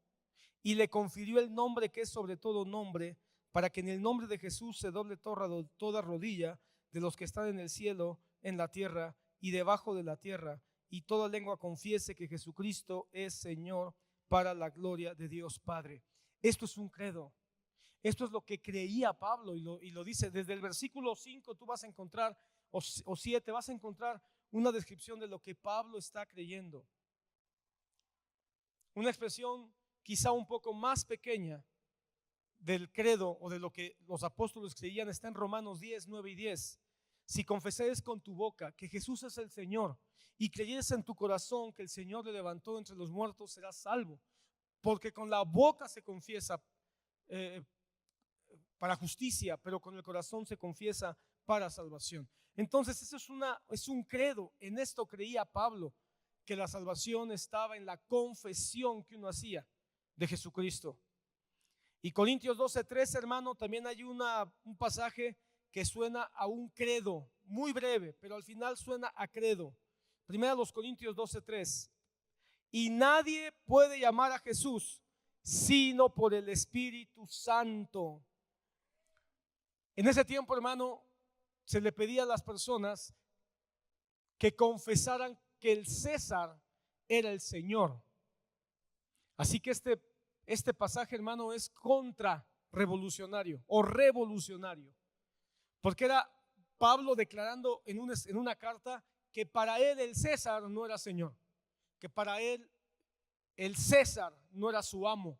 y le confirió el nombre que es sobre todo nombre, para que en el nombre de Jesús se doble toda rodilla de los que están en el cielo, en la tierra y debajo de la tierra, y toda lengua confiese que Jesucristo es Señor, para la gloria de Dios Padre. Esto es un credo. Esto es lo que creía Pablo y lo dice desde el versículo 5. Tú vas a encontrar, o 7, vas a encontrar una descripción de lo que Pablo está creyendo. Una expresión quizá un poco más pequeña del credo o de lo que los apóstoles creían está en Romanos 10, 9 y 10. Si confesares con tu boca que Jesús es el Señor y creyeres en tu corazón que el Señor le levantó entre los muertos, serás salvo. Porque con la boca se confiesa para justicia, pero con el corazón se confiesa para salvación. Entonces eso es un credo. En esto creía Pablo, que la salvación estaba en la confesión que uno hacía de Jesucristo. Y Corintios 12:3, hermano, también hay un pasaje que suena a un credo, muy breve, pero al final suena a credo. Primero los Corintios 12:3. Y nadie puede llamar a Jesús sino por el Espíritu Santo. En ese tiempo, hermano, se le pedía a las personas que confesaran que el César era el Señor. Así que este pasaje, hermano, es contrarrevolucionario o revolucionario, porque era Pablo declarando en una carta que para él el César no era Señor, que para él el César no era su amo,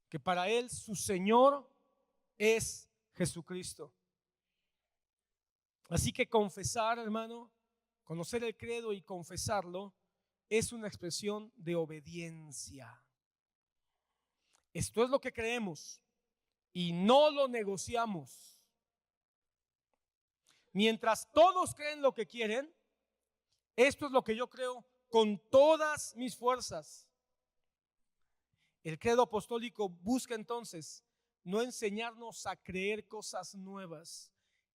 que para él su Señor es Jesucristo. Así que confesar, hermano, conocer el credo y confesarlo es una expresión de obediencia. Esto es lo que creemos y no lo negociamos. Mientras todos creen lo que quieren, esto es lo que yo creo con todas mis fuerzas. El credo apostólico busca entonces no enseñarnos a creer cosas nuevas.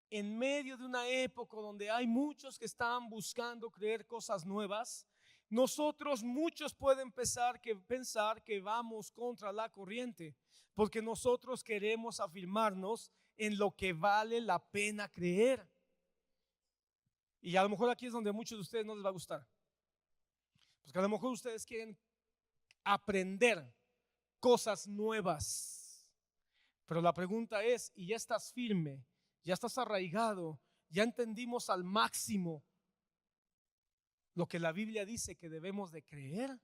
En medio de una época donde hay muchos que están buscando creer cosas nuevas, muchos pueden pensar que vamos contra la corriente, porque nosotros queremos afirmarnos en lo que vale la pena creer. Y a lo mejor aquí es donde a muchos de ustedes no les va a gustar, porque a lo mejor ustedes quieren aprender cosas nuevas. Pero la pregunta es, ¿y ya estás firme? ¿Ya estás arraigado? ¿Ya entendimos al máximo lo que la Biblia dice que debemos de creer?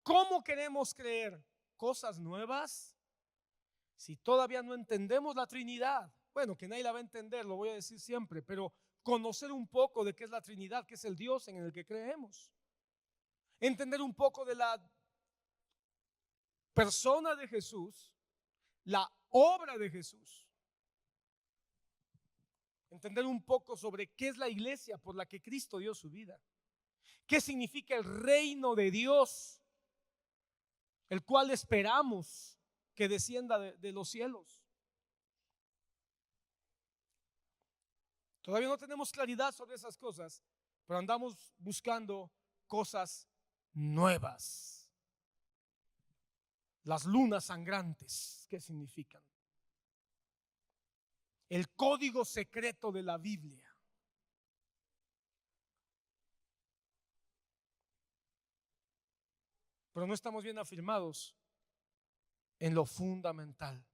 ¿Cómo queremos creer cosas nuevas si todavía no entendemos la Trinidad? Bueno, que nadie la va a entender, lo voy a decir siempre, pero conocer un poco de qué es la Trinidad, qué es el Dios en el que creemos. Entender un poco de la persona de Jesús, la obra de Jesús. Entender un poco sobre qué es la iglesia por la que Cristo dio su vida. ¿Qué significa el reino de Dios, el cual esperamos que descienda de los cielos? Todavía no tenemos claridad sobre esas cosas, pero andamos buscando cosas nuevas. Las lunas sangrantes, ¿qué significan? El código secreto de la Biblia. Pero no estamos bien afirmados en lo fundamental.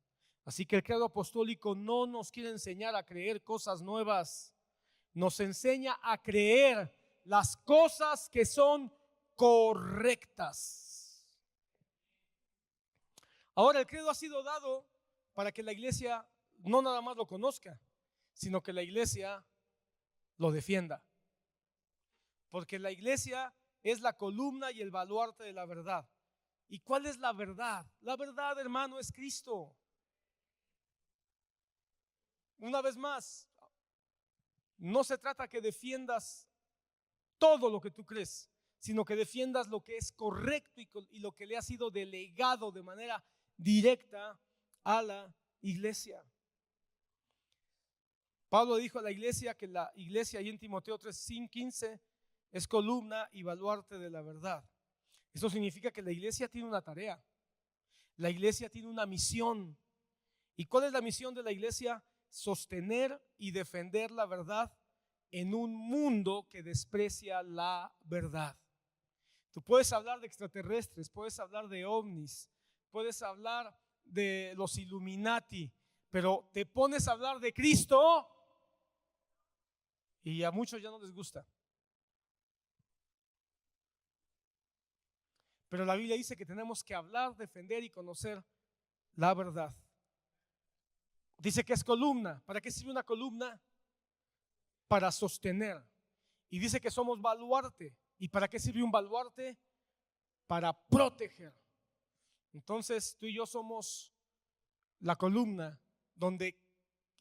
Así que el credo apostólico no nos quiere enseñar a creer cosas nuevas, nos enseña a creer las cosas que son correctas. Ahora, el credo ha sido dado para que la iglesia no nada más lo conozca, sino que la iglesia lo defienda. Porque la iglesia es la columna y el baluarte de la verdad. ¿Y cuál es la verdad? La verdad, hermano, es Cristo. Una vez más, no se trata que defiendas todo lo que tú crees, sino que defiendas lo que es correcto y lo que le ha sido delegado de manera directa a la iglesia. Pablo dijo a la iglesia que la iglesia, ahí en Timoteo 3:15, es columna y baluarte de la verdad. Eso significa que la iglesia tiene una tarea, la iglesia tiene una misión. ¿Y cuál es la misión de la iglesia? Sostener y defender la verdad en un mundo que desprecia la verdad. Tú puedes hablar de extraterrestres, puedes hablar de ovnis, puedes hablar de los Illuminati, pero te pones a hablar de Cristo y a muchos ya no les gusta. Pero la Biblia dice que tenemos que hablar, defender y conocer la verdad. Dice que es columna. ¿Para qué sirve una columna? Para sostener. Y dice que somos baluarte. ¿Y para qué sirve un baluarte? Para proteger. Entonces tú y yo somos la columna donde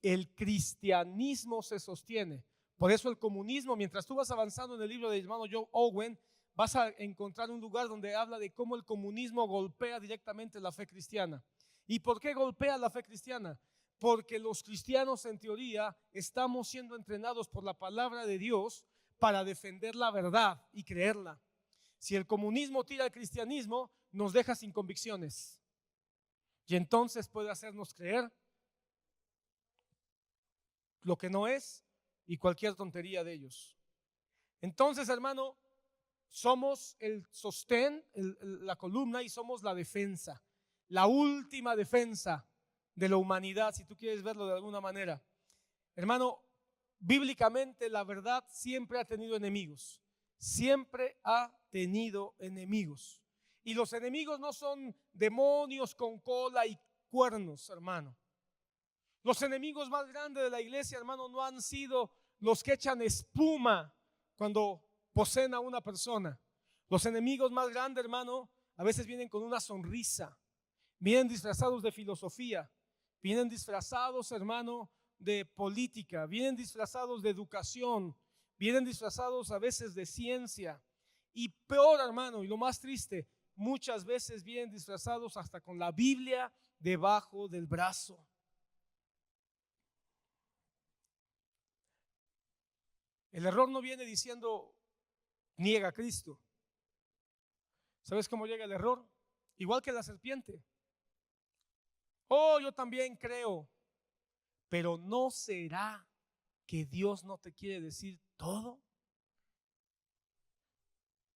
el cristianismo se sostiene. Por eso el comunismo, mientras tú vas avanzando en el libro del hermano Joe Owen, vas a encontrar un lugar donde habla de cómo el comunismo golpea directamente la fe cristiana. ¿Y por qué golpea la fe cristiana? Porque los cristianos, en teoría, estamos siendo entrenados por la palabra de Dios para defender la verdad y creerla. Si el comunismo tira al cristianismo, nos deja sin convicciones. Y entonces puede hacernos creer lo que no es y cualquier tontería de ellos. Entonces, hermano, somos el sostén, la columna, y somos la defensa, la última defensa de la humanidad, si tú quieres verlo de alguna manera. Hermano, bíblicamente la verdad siempre ha tenido enemigos, siempre ha tenido enemigos. Y los enemigos no son demonios con cola y cuernos, hermano. Los enemigos más grandes de la iglesia, hermano, no han sido los que echan espuma cuando poseen a una persona. Los enemigos más grandes, hermano, a veces vienen con una sonrisa, vienen disfrazados de filosofía, vienen disfrazados, hermano, de política, vienen disfrazados de educación, vienen disfrazados a veces de ciencia. Y peor, hermano, y lo más triste, muchas veces vienen disfrazados hasta con la Biblia debajo del brazo. El error no viene diciendo niega a Cristo. ¿Sabes cómo llega el error? Igual que la serpiente. Oh, yo también creo. Pero ¿no será que Dios no te quiere decir todo?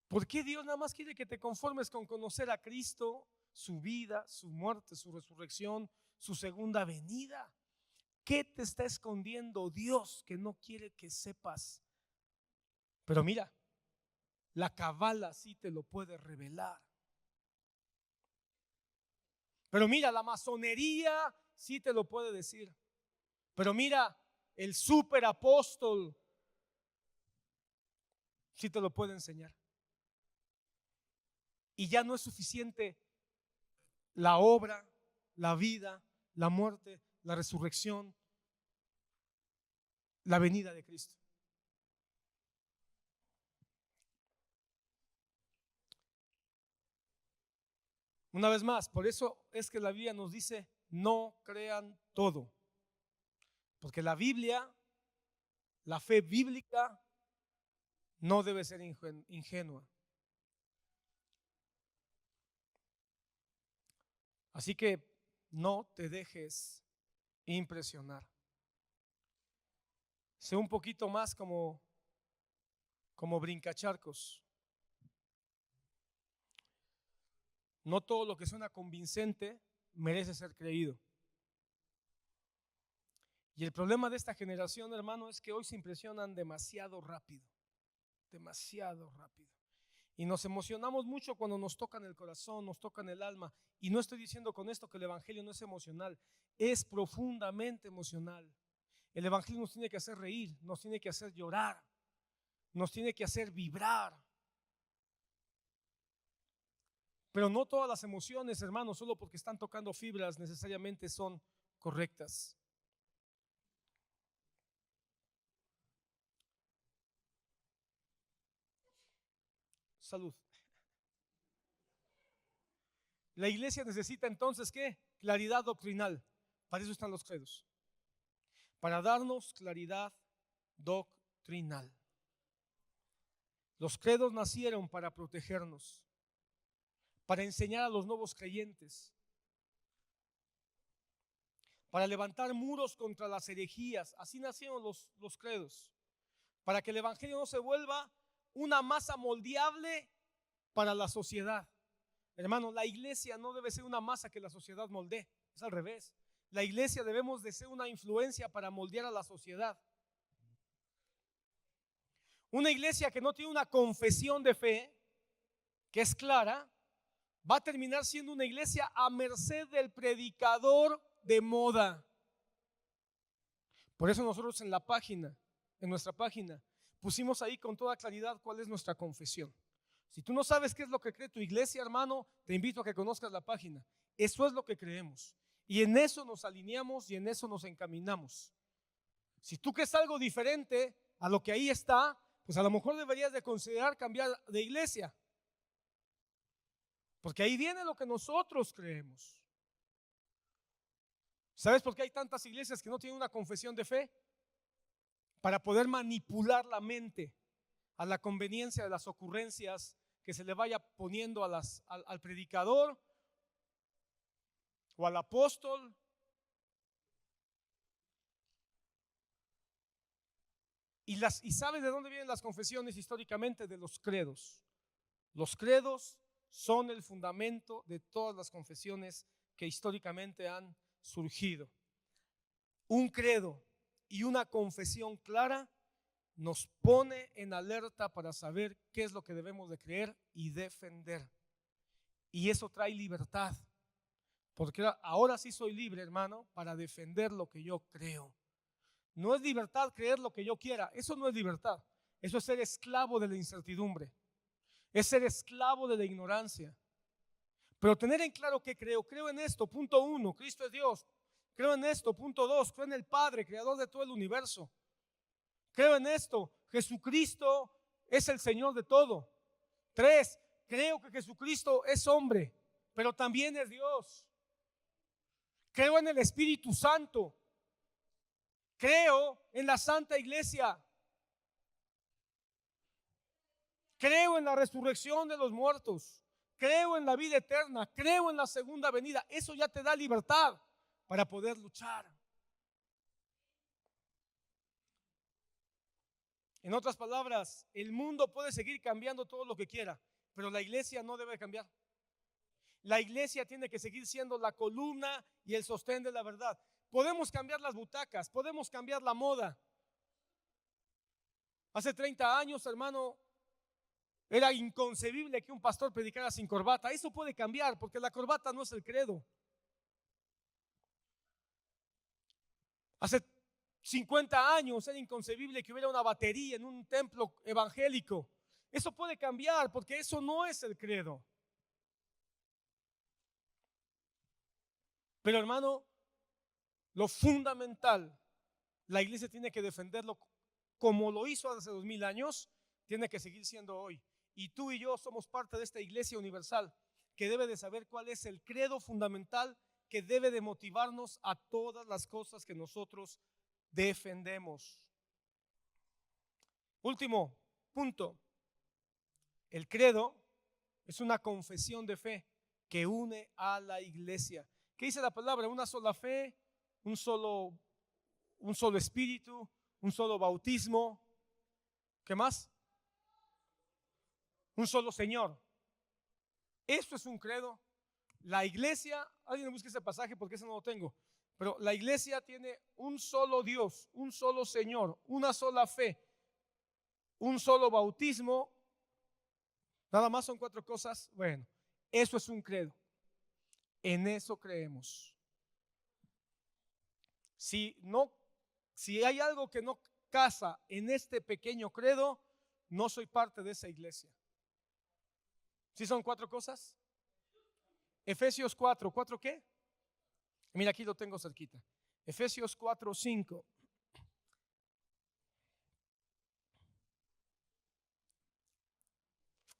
¿Por qué Dios nada más quiere que te conformes con conocer a Cristo, su vida, su muerte, su resurrección, su segunda venida? ¿Qué te está escondiendo Dios que no quiere que sepas? Pero mira, la Cábala sí te lo puede revelar. Pero mira, la masonería sí te lo puede decir. Pero mira, el superapóstol sí te lo puede enseñar. Y ya no es suficiente la obra, la vida, la muerte, la resurrección, la venida de Cristo. Una vez más, por eso es que la Biblia nos dice, no crean todo. Porque la Biblia, la fe bíblica, no debe ser ingenua. Así que no te dejes impresionar. Sé un poquito más como brincacharcos. No todo lo que suena convincente merece ser creído. Y el problema de esta generación, hermano, es que hoy se impresionan demasiado rápido. Demasiado rápido. Y nos emocionamos mucho cuando nos tocan el corazón, nos tocan el alma. Y no estoy diciendo con esto que el evangelio no es emocional, es profundamente emocional. El evangelio nos tiene que hacer reír, nos tiene que hacer llorar, nos tiene que hacer vibrar. Pero no todas las emociones, hermanos, solo porque están tocando fibras, necesariamente son correctas. Salud. La iglesia necesita entonces, ¿qué? Claridad doctrinal. Para eso están los credos. Para darnos claridad doctrinal. Los credos nacieron para protegernos, para enseñar a los nuevos creyentes, para levantar muros contra las herejías. Así nacieron los credos, para que el evangelio no se vuelva una masa moldeable para la sociedad, Hermano, la iglesia no debe ser una masa que la sociedad moldee. Es al revés. La iglesia debemos de ser una influencia para moldear a la sociedad. Una iglesia que no tiene una confesión de fe, que es clara, va a terminar siendo una iglesia a merced del predicador de moda. Por eso nosotros en nuestra página, pusimos ahí con toda claridad cuál es nuestra confesión. Si tú no sabes qué es lo que cree tu iglesia, hermano, te invito a que conozcas la página. Eso es lo que creemos. Y en eso nos alineamos y en eso nos encaminamos. Si tú crees algo diferente a lo que ahí está, pues a lo mejor deberías de considerar cambiar de iglesia. Porque ahí viene lo que nosotros creemos. ¿Sabes por qué hay tantas iglesias que no tienen una confesión de fe? Para poder manipular la mente a la conveniencia de las ocurrencias que se le vaya poniendo al predicador o al apóstol. ¿Y sabes de dónde vienen las confesiones históricamente? De los credos. Los credos son el fundamento de todas las confesiones que históricamente han surgido. Un credo y una confesión clara nos pone en alerta para saber qué es lo que debemos de creer y defender. Y eso trae libertad, porque ahora sí soy libre, hermano, para defender lo que yo creo. No es libertad creer lo que yo quiera, eso no es libertad. Eso es ser esclavo de la incertidumbre, es ser esclavo de la ignorancia. Pero tener en claro que creo en esto, punto 1, Cristo es Dios. Creo en esto, punto 2, creo en el Padre, creador de todo el universo. Creo en esto, Jesucristo es el Señor de todo. 3, creo que Jesucristo es hombre, pero también es Dios. Creo en el Espíritu Santo. Creo en la Santa Iglesia. Creo en la resurrección de los muertos. Creo en la vida eterna. Creo en la segunda venida. Eso ya te da libertad para poder luchar. En otras palabras, el mundo puede seguir cambiando todo lo que quiera, pero la iglesia no debe cambiar. La iglesia tiene que seguir siendo la columna y el sostén de la verdad. Podemos cambiar las butacas, podemos cambiar la moda. Hace 30 años, hermano, era inconcebible que un pastor predicara sin corbata. Eso puede cambiar porque la corbata no es el credo. Hace 50 años era inconcebible que hubiera una batería en un templo evangélico. Eso puede cambiar porque eso no es el credo. Pero hermano, lo fundamental, la iglesia tiene que defenderlo como lo hizo hace 2000 años, tiene que seguir siendo hoy. Y tú y yo somos parte de esta iglesia universal que debe de saber cuál es el credo fundamental que debe de motivarnos a todas las cosas que nosotros defendemos. Último punto, el credo es una confesión de fe que une a la iglesia. ¿Qué dice la palabra? Una sola fe, un solo espíritu, un solo bautismo. ¿Qué más? Un solo Señor. Esto es un credo. La iglesia, alguien me busque ese pasaje porque ese no lo tengo, pero la iglesia tiene un solo Dios, un solo Señor, una sola fe, un solo bautismo. Nada más son 4 cosas. Bueno, eso es un credo. En eso creemos. Si hay algo que no casa en este pequeño credo, no soy parte de esa iglesia. ¿Sí son 4 cosas? Efesios 4, ¿4 qué? Mira, aquí lo tengo cerquita. Efesios 4:5.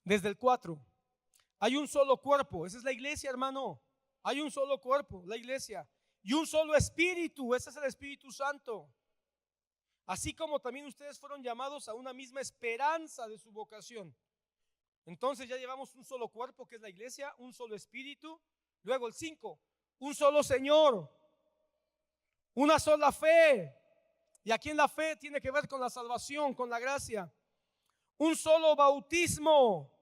Desde el 4. Hay un solo cuerpo, esa es la iglesia, hermano. Hay un solo cuerpo, la iglesia. Y un solo espíritu, ese es el Espíritu Santo. Así como también ustedes fueron llamados a una misma esperanza de su vocación. Entonces ya llevamos un solo cuerpo, que es la iglesia, un solo espíritu. Luego el 5, un solo Señor, una sola fe. Y aquí en la fe tiene que ver con la salvación, con la gracia. Un solo bautismo,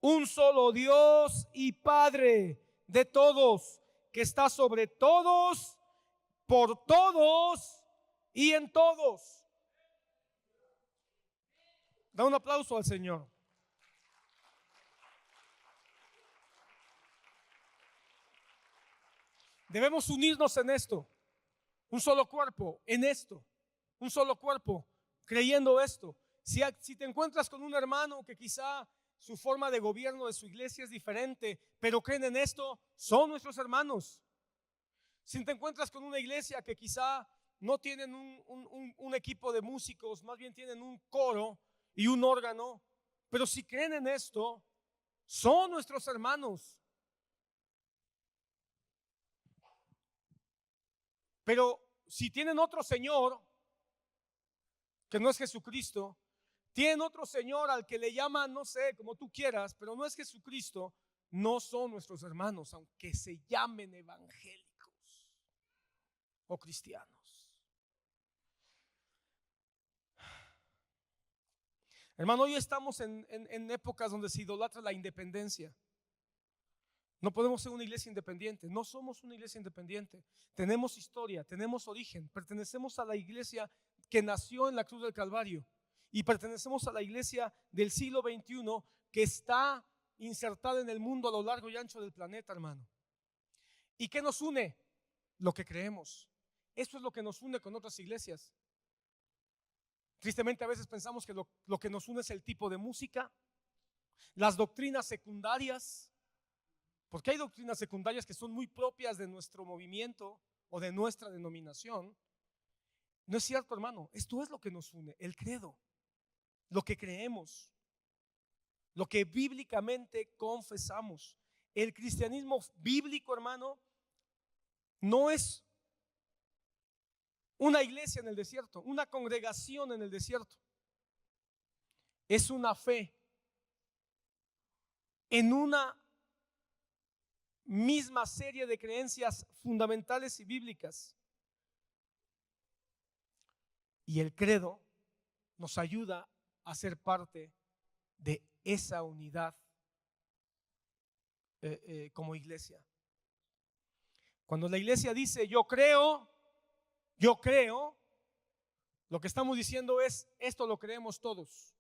un solo Dios y Padre de todos, que está sobre todos, por todos y en todos. Da un aplauso al Señor. Debemos unirnos en esto, un solo cuerpo, en esto, un solo cuerpo, creyendo esto. Si te encuentras con un hermano que quizá su forma de gobierno de su iglesia es diferente, pero creen en esto, son nuestros hermanos. Si te encuentras con una iglesia que quizá no tienen un equipo de músicos, más bien tienen un coro y un órgano, pero si creen en esto, son nuestros hermanos. Pero si tienen otro Señor, que no es Jesucristo, tienen otro Señor al que le llaman, no sé, como tú quieras, pero no es Jesucristo, no son nuestros hermanos, aunque se llamen evangélicos o cristianos. Hermano, hoy estamos en épocas donde se idolatra la independencia. No podemos ser una iglesia independiente, no somos una iglesia independiente. Tenemos historia, tenemos origen, pertenecemos a la iglesia que nació en la cruz del Calvario y pertenecemos a la iglesia del siglo XXI que está insertada en el mundo a lo largo y ancho del planeta, hermano. ¿Y qué nos une? Lo que creemos. Eso es lo que nos une con otras iglesias. Tristemente a veces pensamos que lo que nos une es el tipo de música, las doctrinas secundarias, porque hay doctrinas secundarias que son muy propias de nuestro movimiento o de nuestra denominación. No es cierto, hermano, esto es lo que nos une, el credo, lo que creemos, lo que bíblicamente confesamos. El cristianismo bíblico, hermano, no es una iglesia en el desierto, una congregación en el desierto. Es una fe en una misma serie de creencias fundamentales y bíblicas. Y el credo nos ayuda a ser parte de esa unidad como iglesia. Cuando la iglesia dice yo creo, lo que estamos diciendo es esto lo creemos todos.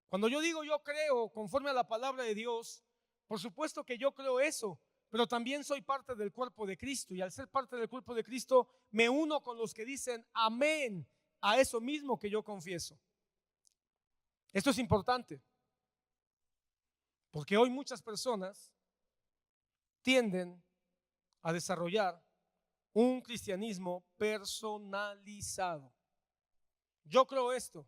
Cuando yo digo yo creo conforme a la palabra de Dios, por supuesto que yo creo eso, pero también soy parte del cuerpo de Cristo, y al ser parte del cuerpo de Cristo me uno con los que dicen amén a eso mismo que yo confieso. Esto es importante, porque hoy muchas personas tienden a desarrollar un cristianismo personalizado. Yo creo esto,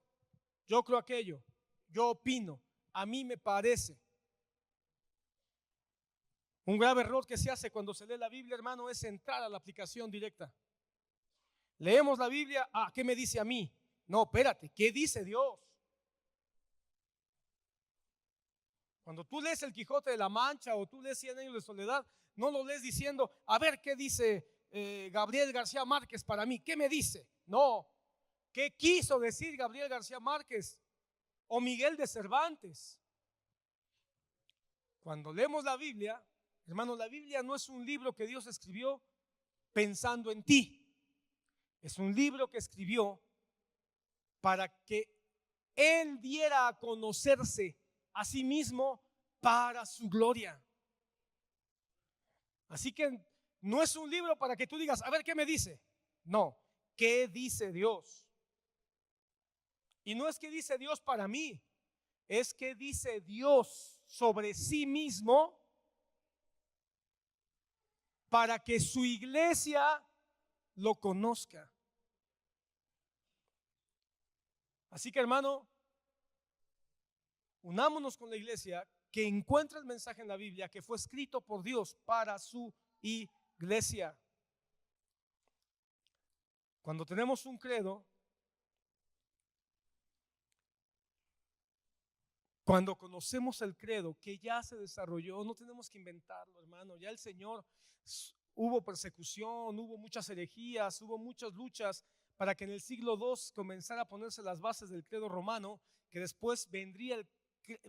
yo creo aquello, yo opino, a mí me parece. Un grave error que se hace cuando se lee la Biblia, hermano, es entrar a la aplicación directa. Leemos la Biblia, ¿qué me dice a mí? No, espérate, ¿qué dice Dios? Cuando tú lees el Quijote de la Mancha o tú lees 100 años de soledad, no lo lees diciendo, a ver qué dice Gabriel García Márquez para mí, ¿qué me dice? No, ¿qué quiso decir Gabriel García Márquez o Miguel de Cervantes? Cuando leemos la Biblia, hermano, la Biblia no es un libro que Dios escribió pensando en ti. Es un libro que escribió para que Él diera a conocerse a sí mismo para su gloria. Así que no es un libro para que tú digas, a ver qué me dice. No, ¿qué dice Dios? Y no es que dice Dios para mí, es que dice Dios sobre sí mismo para que su iglesia lo conozca. Así que, hermano, unámonos con la iglesia que encuentra el mensaje en la Biblia que fue escrito por Dios para su iglesia. Cuando tenemos un credo, cuando conocemos el credo que ya se desarrolló, no tenemos que inventarlo, hermano. Ya el Señor, hubo persecución, hubo muchas herejías, hubo muchas luchas para que en el siglo II comenzara a ponerse las bases del credo romano, que después vendría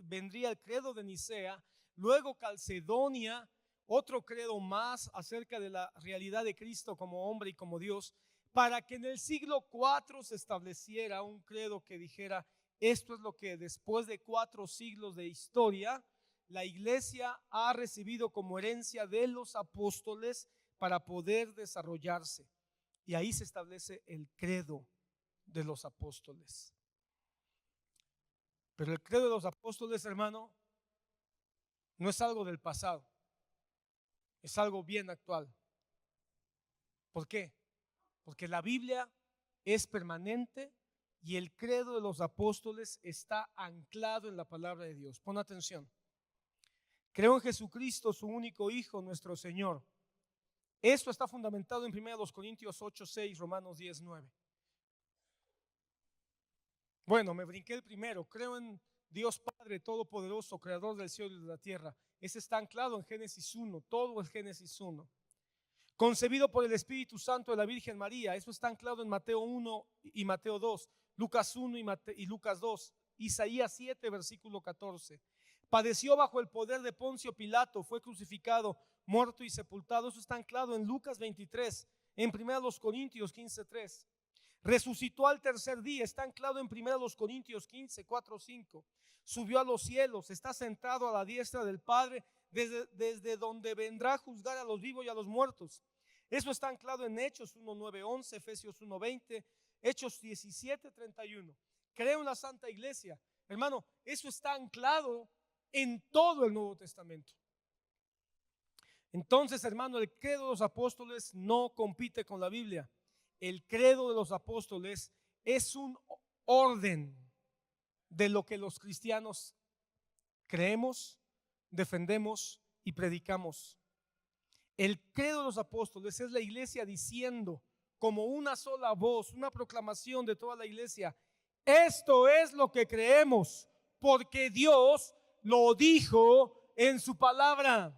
vendría el credo de Nicea, luego Calcedonia, otro credo más acerca de la realidad de Cristo como hombre y como Dios, para que en el siglo IV se estableciera un credo que dijera: esto es lo que después de 4 siglos de historia la iglesia ha recibido como herencia de los apóstoles para poder desarrollarse. Y ahí se establece el credo de los apóstoles. Pero el credo de los apóstoles, hermano, no es algo del pasado, es algo bien actual. ¿Por qué? Porque la Biblia es permanente y el credo de los apóstoles está anclado en la palabra de Dios. Pon atención. Creo en Jesucristo, su único Hijo, nuestro Señor. Esto está fundamentado en 1 Corintios 8, 6, Romanos 10, 9. Bueno, me brinqué el primero. Creo en Dios Padre Todopoderoso, Creador del cielo y de la tierra. Ese está anclado en Génesis 1, todo es Génesis 1. Concebido por el Espíritu Santo de la Virgen María. Eso está anclado en Mateo 1 y Mateo 2, Lucas 1 y Lucas 2, Isaías 7, versículo 14. Padeció bajo el poder de Poncio Pilato, fue crucificado, muerto y sepultado. Eso está anclado en Lucas 23, en 1 Corintios 15, 3. Resucitó al tercer día, está anclado en 1 Corintios 15, 4, 5. Subió a los cielos, está sentado a la diestra del Padre, desde donde vendrá a juzgar a los vivos y a los muertos. Eso está anclado en Hechos 1, 9, 11, Efesios 1, 20, Hechos 17, 31. Creo en la Santa Iglesia. Hermano, eso está anclado en todo el Nuevo Testamento. Entonces, hermano, el credo de los apóstoles no compite con la Biblia. El credo de los apóstoles es un orden de lo que los cristianos creemos, defendemos y predicamos. El credo de los apóstoles es la iglesia diciendo como una sola voz, una proclamación de toda la iglesia: esto es lo que creemos, porque Dios lo dijo en su palabra.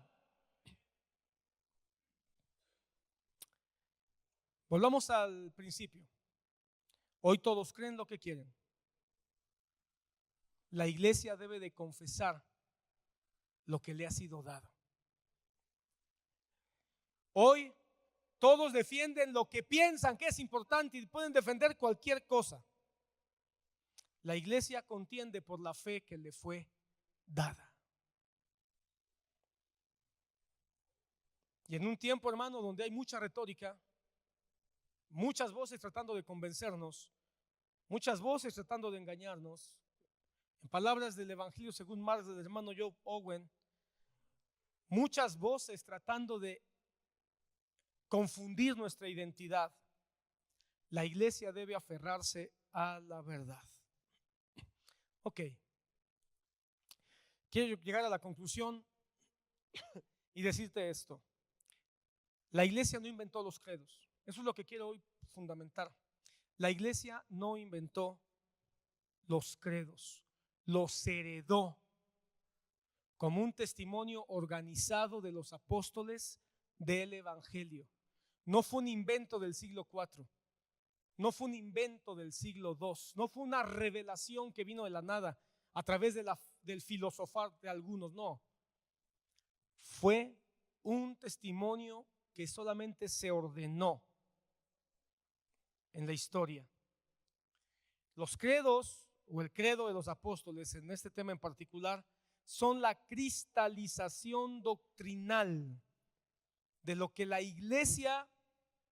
Volvamos al principio. Hoy todos creen lo que quieren. La iglesia debe de confesar lo que le ha sido dado. Hoy todos defienden lo que piensan que es importante y pueden defender cualquier cosa. La iglesia contiende por la fe que le fue dada. Y en un tiempo, hermano, donde hay mucha retórica, muchas voces tratando de convencernos, muchas voces tratando de engañarnos, en palabras del Evangelio según Marx del hermano Joe Owen, muchas voces tratando de confundir nuestra identidad, la iglesia debe aferrarse a la verdad. Ok, quiero llegar a la conclusión y decirte esto. La iglesia no inventó los credos. Eso es lo que quiero hoy fundamentar. La iglesia no inventó los credos, los heredó como un testimonio organizado de los apóstoles del Evangelio. No fue un invento del siglo IV, no fue un invento del siglo II, no fue una revelación que vino de la nada a través del filosofar de algunos, no. Fue un testimonio que solamente se ordenó en la historia. Los credos o el credo de los apóstoles en este tema en particular son la cristalización doctrinal de lo que la iglesia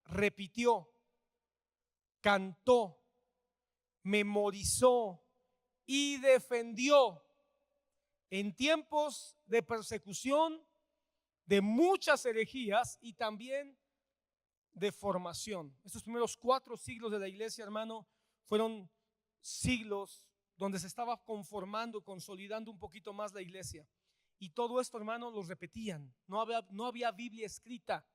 repitió, cantó, memorizó y defendió en tiempos de persecución, de muchas herejías y también de formación. Estos primeros 4 siglos de la iglesia, hermano, fueron siglos donde se estaba conformando, consolidando un poquito más la iglesia. Y todo esto, hermano, lo repetían. No había Biblia escrita,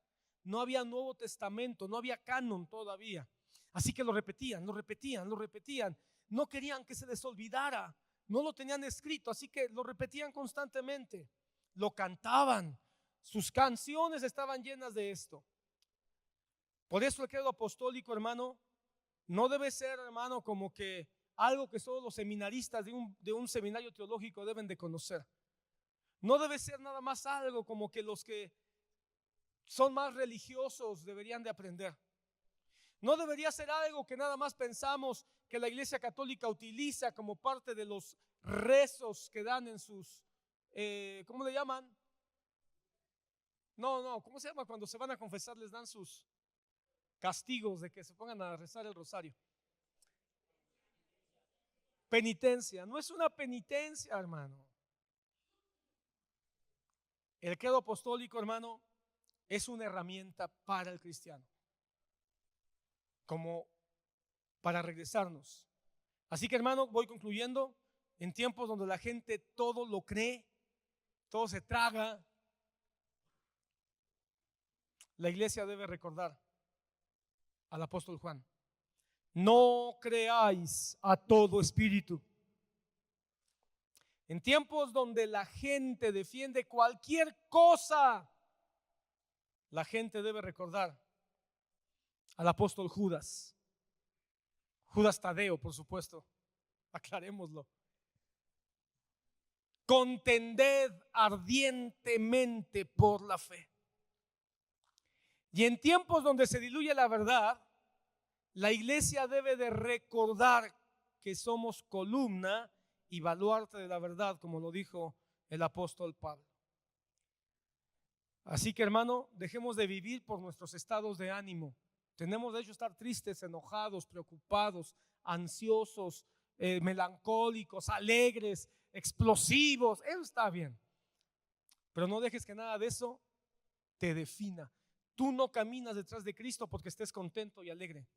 no había Nuevo Testamento, no había canon todavía. Así que lo repetían. No querían que se les olvidara, no lo tenían escrito, así que lo repetían constantemente. Lo cantaban, sus canciones estaban llenas de esto. Por eso el credo apostólico, hermano, no debe ser, hermano, como que algo que solo los seminaristas de un seminario teológico deben de conocer. No debe ser nada más algo como que los que son más religiosos deberían de aprender. No debería ser algo que nada más pensamos que la Iglesia Católica utiliza como parte de los rezos que dan en sus, ¿cómo le llaman? No, ¿cómo se llama? Cuando se van a confesar les dan sus castigos de que se pongan a rezar el rosario. Penitencia, no es una penitencia, hermano. El credo apostólico, hermano, es una herramienta para el cristiano, como para regresarnos. Así que, hermano, voy concluyendo. En tiempos donde la gente todo lo cree, todo se traga, la iglesia debe recordar al apóstol Juan: no creáis a todo espíritu. En tiempos donde la gente defiende cualquier cosa, la gente debe recordar al apóstol Judas Tadeo, por supuesto, aclarémoslo. Contended ardientemente por la fe. Y en tiempos donde se diluye la verdad, la iglesia debe de recordar que somos columna y baluarte de la verdad, como lo dijo el apóstol Pablo. Así que, hermano, dejemos de vivir por nuestros estados de ánimo. Tenemos de hecho estar tristes, enojados, preocupados, ansiosos, melancólicos, alegres, explosivos. Eso está bien. Pero no dejes que nada de eso te defina. Tú no caminas detrás de Cristo porque estés contento y alegre.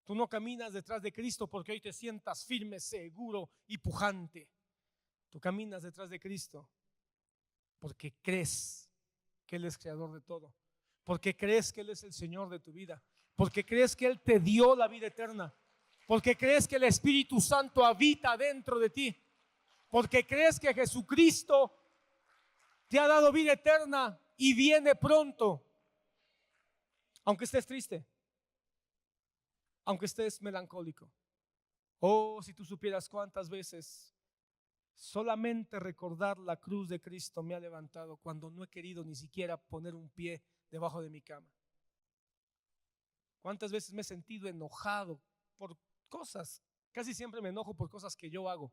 Tú no caminas detrás de Cristo porque hoy te sientas firme, seguro y pujante. Tú caminas detrás de Cristo porque crees que Él es creador de todo, porque crees que Él es el Señor de tu vida, porque crees que Él te dio la vida eterna, porque crees que el Espíritu Santo habita dentro de ti, porque crees que Jesucristo te ha dado vida eterna y viene pronto. Aunque estés triste, aunque estés melancólico. Oh, si tú supieras cuántas veces solamente recordar la cruz de Cristo me ha levantado cuando no he querido ni siquiera poner un pie debajo de mi cama. Cuántas veces me he sentido enojado por cosas. Casi siempre me enojo por cosas que yo hago.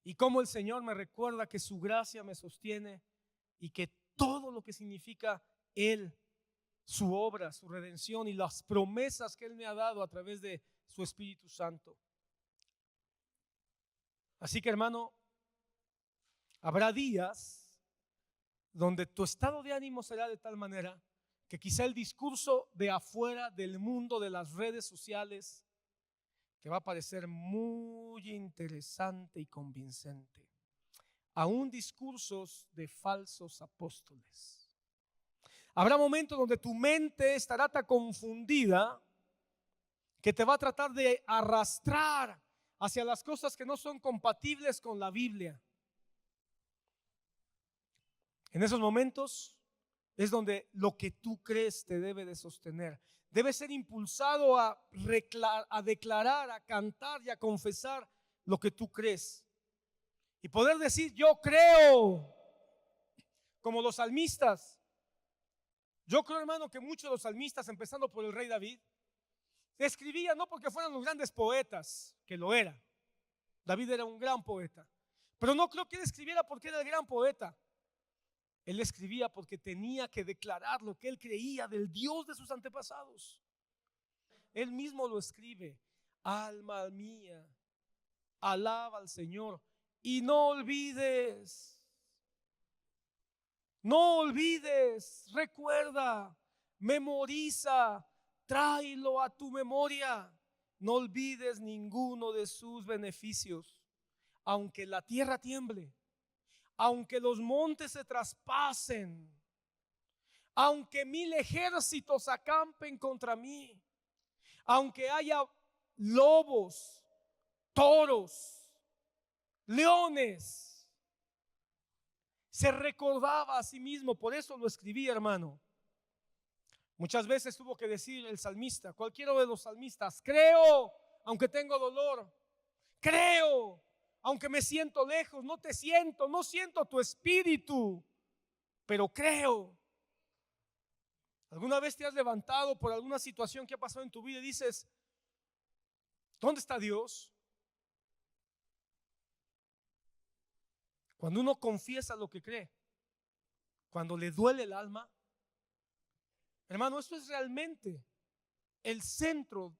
Y cómo el Señor me recuerda que su gracia me sostiene y que todo lo que significa Él, su obra, su redención y las promesas que Él me ha dado a través de su Espíritu Santo. Así que, hermano, habrá días donde tu estado de ánimo será de tal manera que quizá el discurso de afuera del mundo de las redes sociales te va a parecer muy interesante y convincente. Aún discursos de falsos apóstoles. Habrá momentos donde tu mente estará tan confundida que te va a tratar de arrastrar hacia las cosas que no son compatibles con la Biblia. En esos momentos es donde lo que tú crees te debe de sostener. Debes ser impulsado a declarar, a cantar y a confesar lo que tú crees. Y poder decir: yo creo, como los salmistas. Yo creo, hermano, que muchos de los salmistas, empezando por el rey David, escribían no porque fueran los grandes poetas, que lo era. David era un gran poeta. Pero no creo que él escribiera porque era el gran poeta. Él escribía porque tenía que declarar lo que él creía del Dios de sus antepasados. Él mismo lo escribe: alma mía, alaba al Señor y no olvides, recuerda, memoriza, tráelo a tu memoria. No olvides ninguno de sus beneficios. Aunque la tierra tiemble, aunque los montes se traspasen, aunque 1000 ejércitos acampen contra mí, aunque haya lobos, toros, leones. Se recordaba a sí mismo, por eso lo escribí, hermano. Muchas veces tuvo que decir el salmista, cualquiera de los salmistas: creo aunque tengo dolor, creo aunque me siento lejos, no te siento, no siento tu espíritu, pero creo. ¿Alguna vez te has levantado por alguna situación que ha pasado en tu vida y dices: ¿dónde está Dios? Cuando uno confiesa lo que cree, cuando le duele el alma, hermano, esto es realmente el centro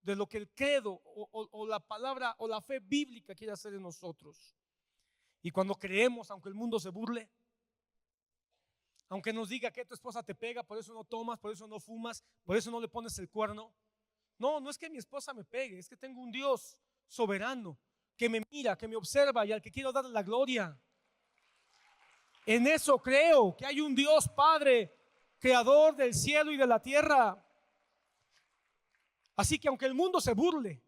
de lo que el credo o la palabra o la fe bíblica quiere hacer en nosotros. Y cuando creemos, aunque el mundo se burle, aunque nos diga que tu esposa te pega, por eso no tomas, por eso no fumas, por eso no le pones el cuerno. No, no es que mi esposa me pegue, es que tengo un Dios soberano que me mira, que me observa y al que quiero darle la gloria. En eso creo, que hay un Dios Padre, creador del cielo y de la tierra. Así que aunque el mundo se burle,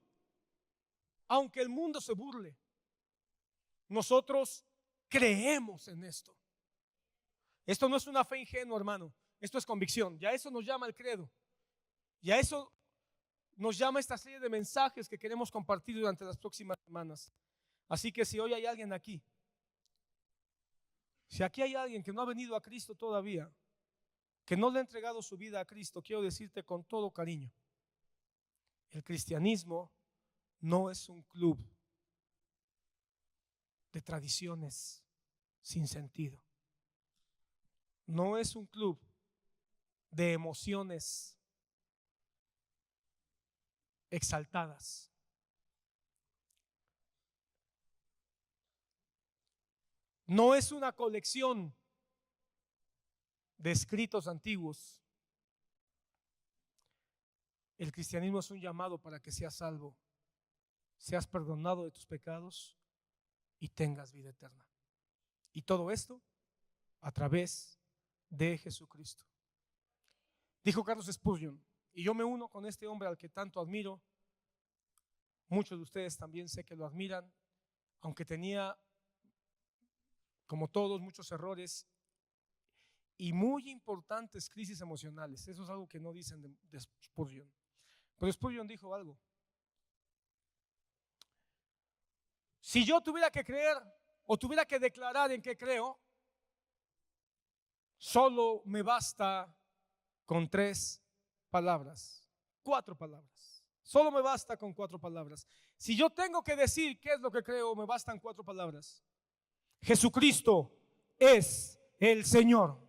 nosotros creemos en esto. Esto no es una fe ingenua, hermano. Esto es convicción. Ya eso nos llama el credo. Ya eso nos llama esta serie de mensajes que queremos compartir durante las próximas semanas. Así que si hoy hay alguien aquí, si aquí hay alguien que no ha venido a Cristo todavía, que no le ha entregado su vida a Cristo, quiero decirte con todo cariño: el cristianismo no es un club de tradiciones sin sentido. No es un club de emociones exaltadas. No es una colección de escritos antiguos. El cristianismo es un llamado para que seas salvo, seas perdonado de tus pecados y tengas vida eterna. Y todo esto a través de Jesucristo. Dijo Carlos Spurgeon, y yo me uno con este hombre al que tanto admiro. Muchos de ustedes también sé que lo admiran, aunque tenía, como todos, muchos errores y muy importantes crisis emocionales. Eso es algo que no dicen de Spurgeon. Pero Spurgeon dijo algo: si yo tuviera que creer o tuviera que declarar en qué creo, solo me basta con 3 palabras, 4 palabras. Solo me basta con 4 palabras. Si yo tengo que decir qué es lo que creo, me bastan 4 palabras. Jesucristo es el Señor.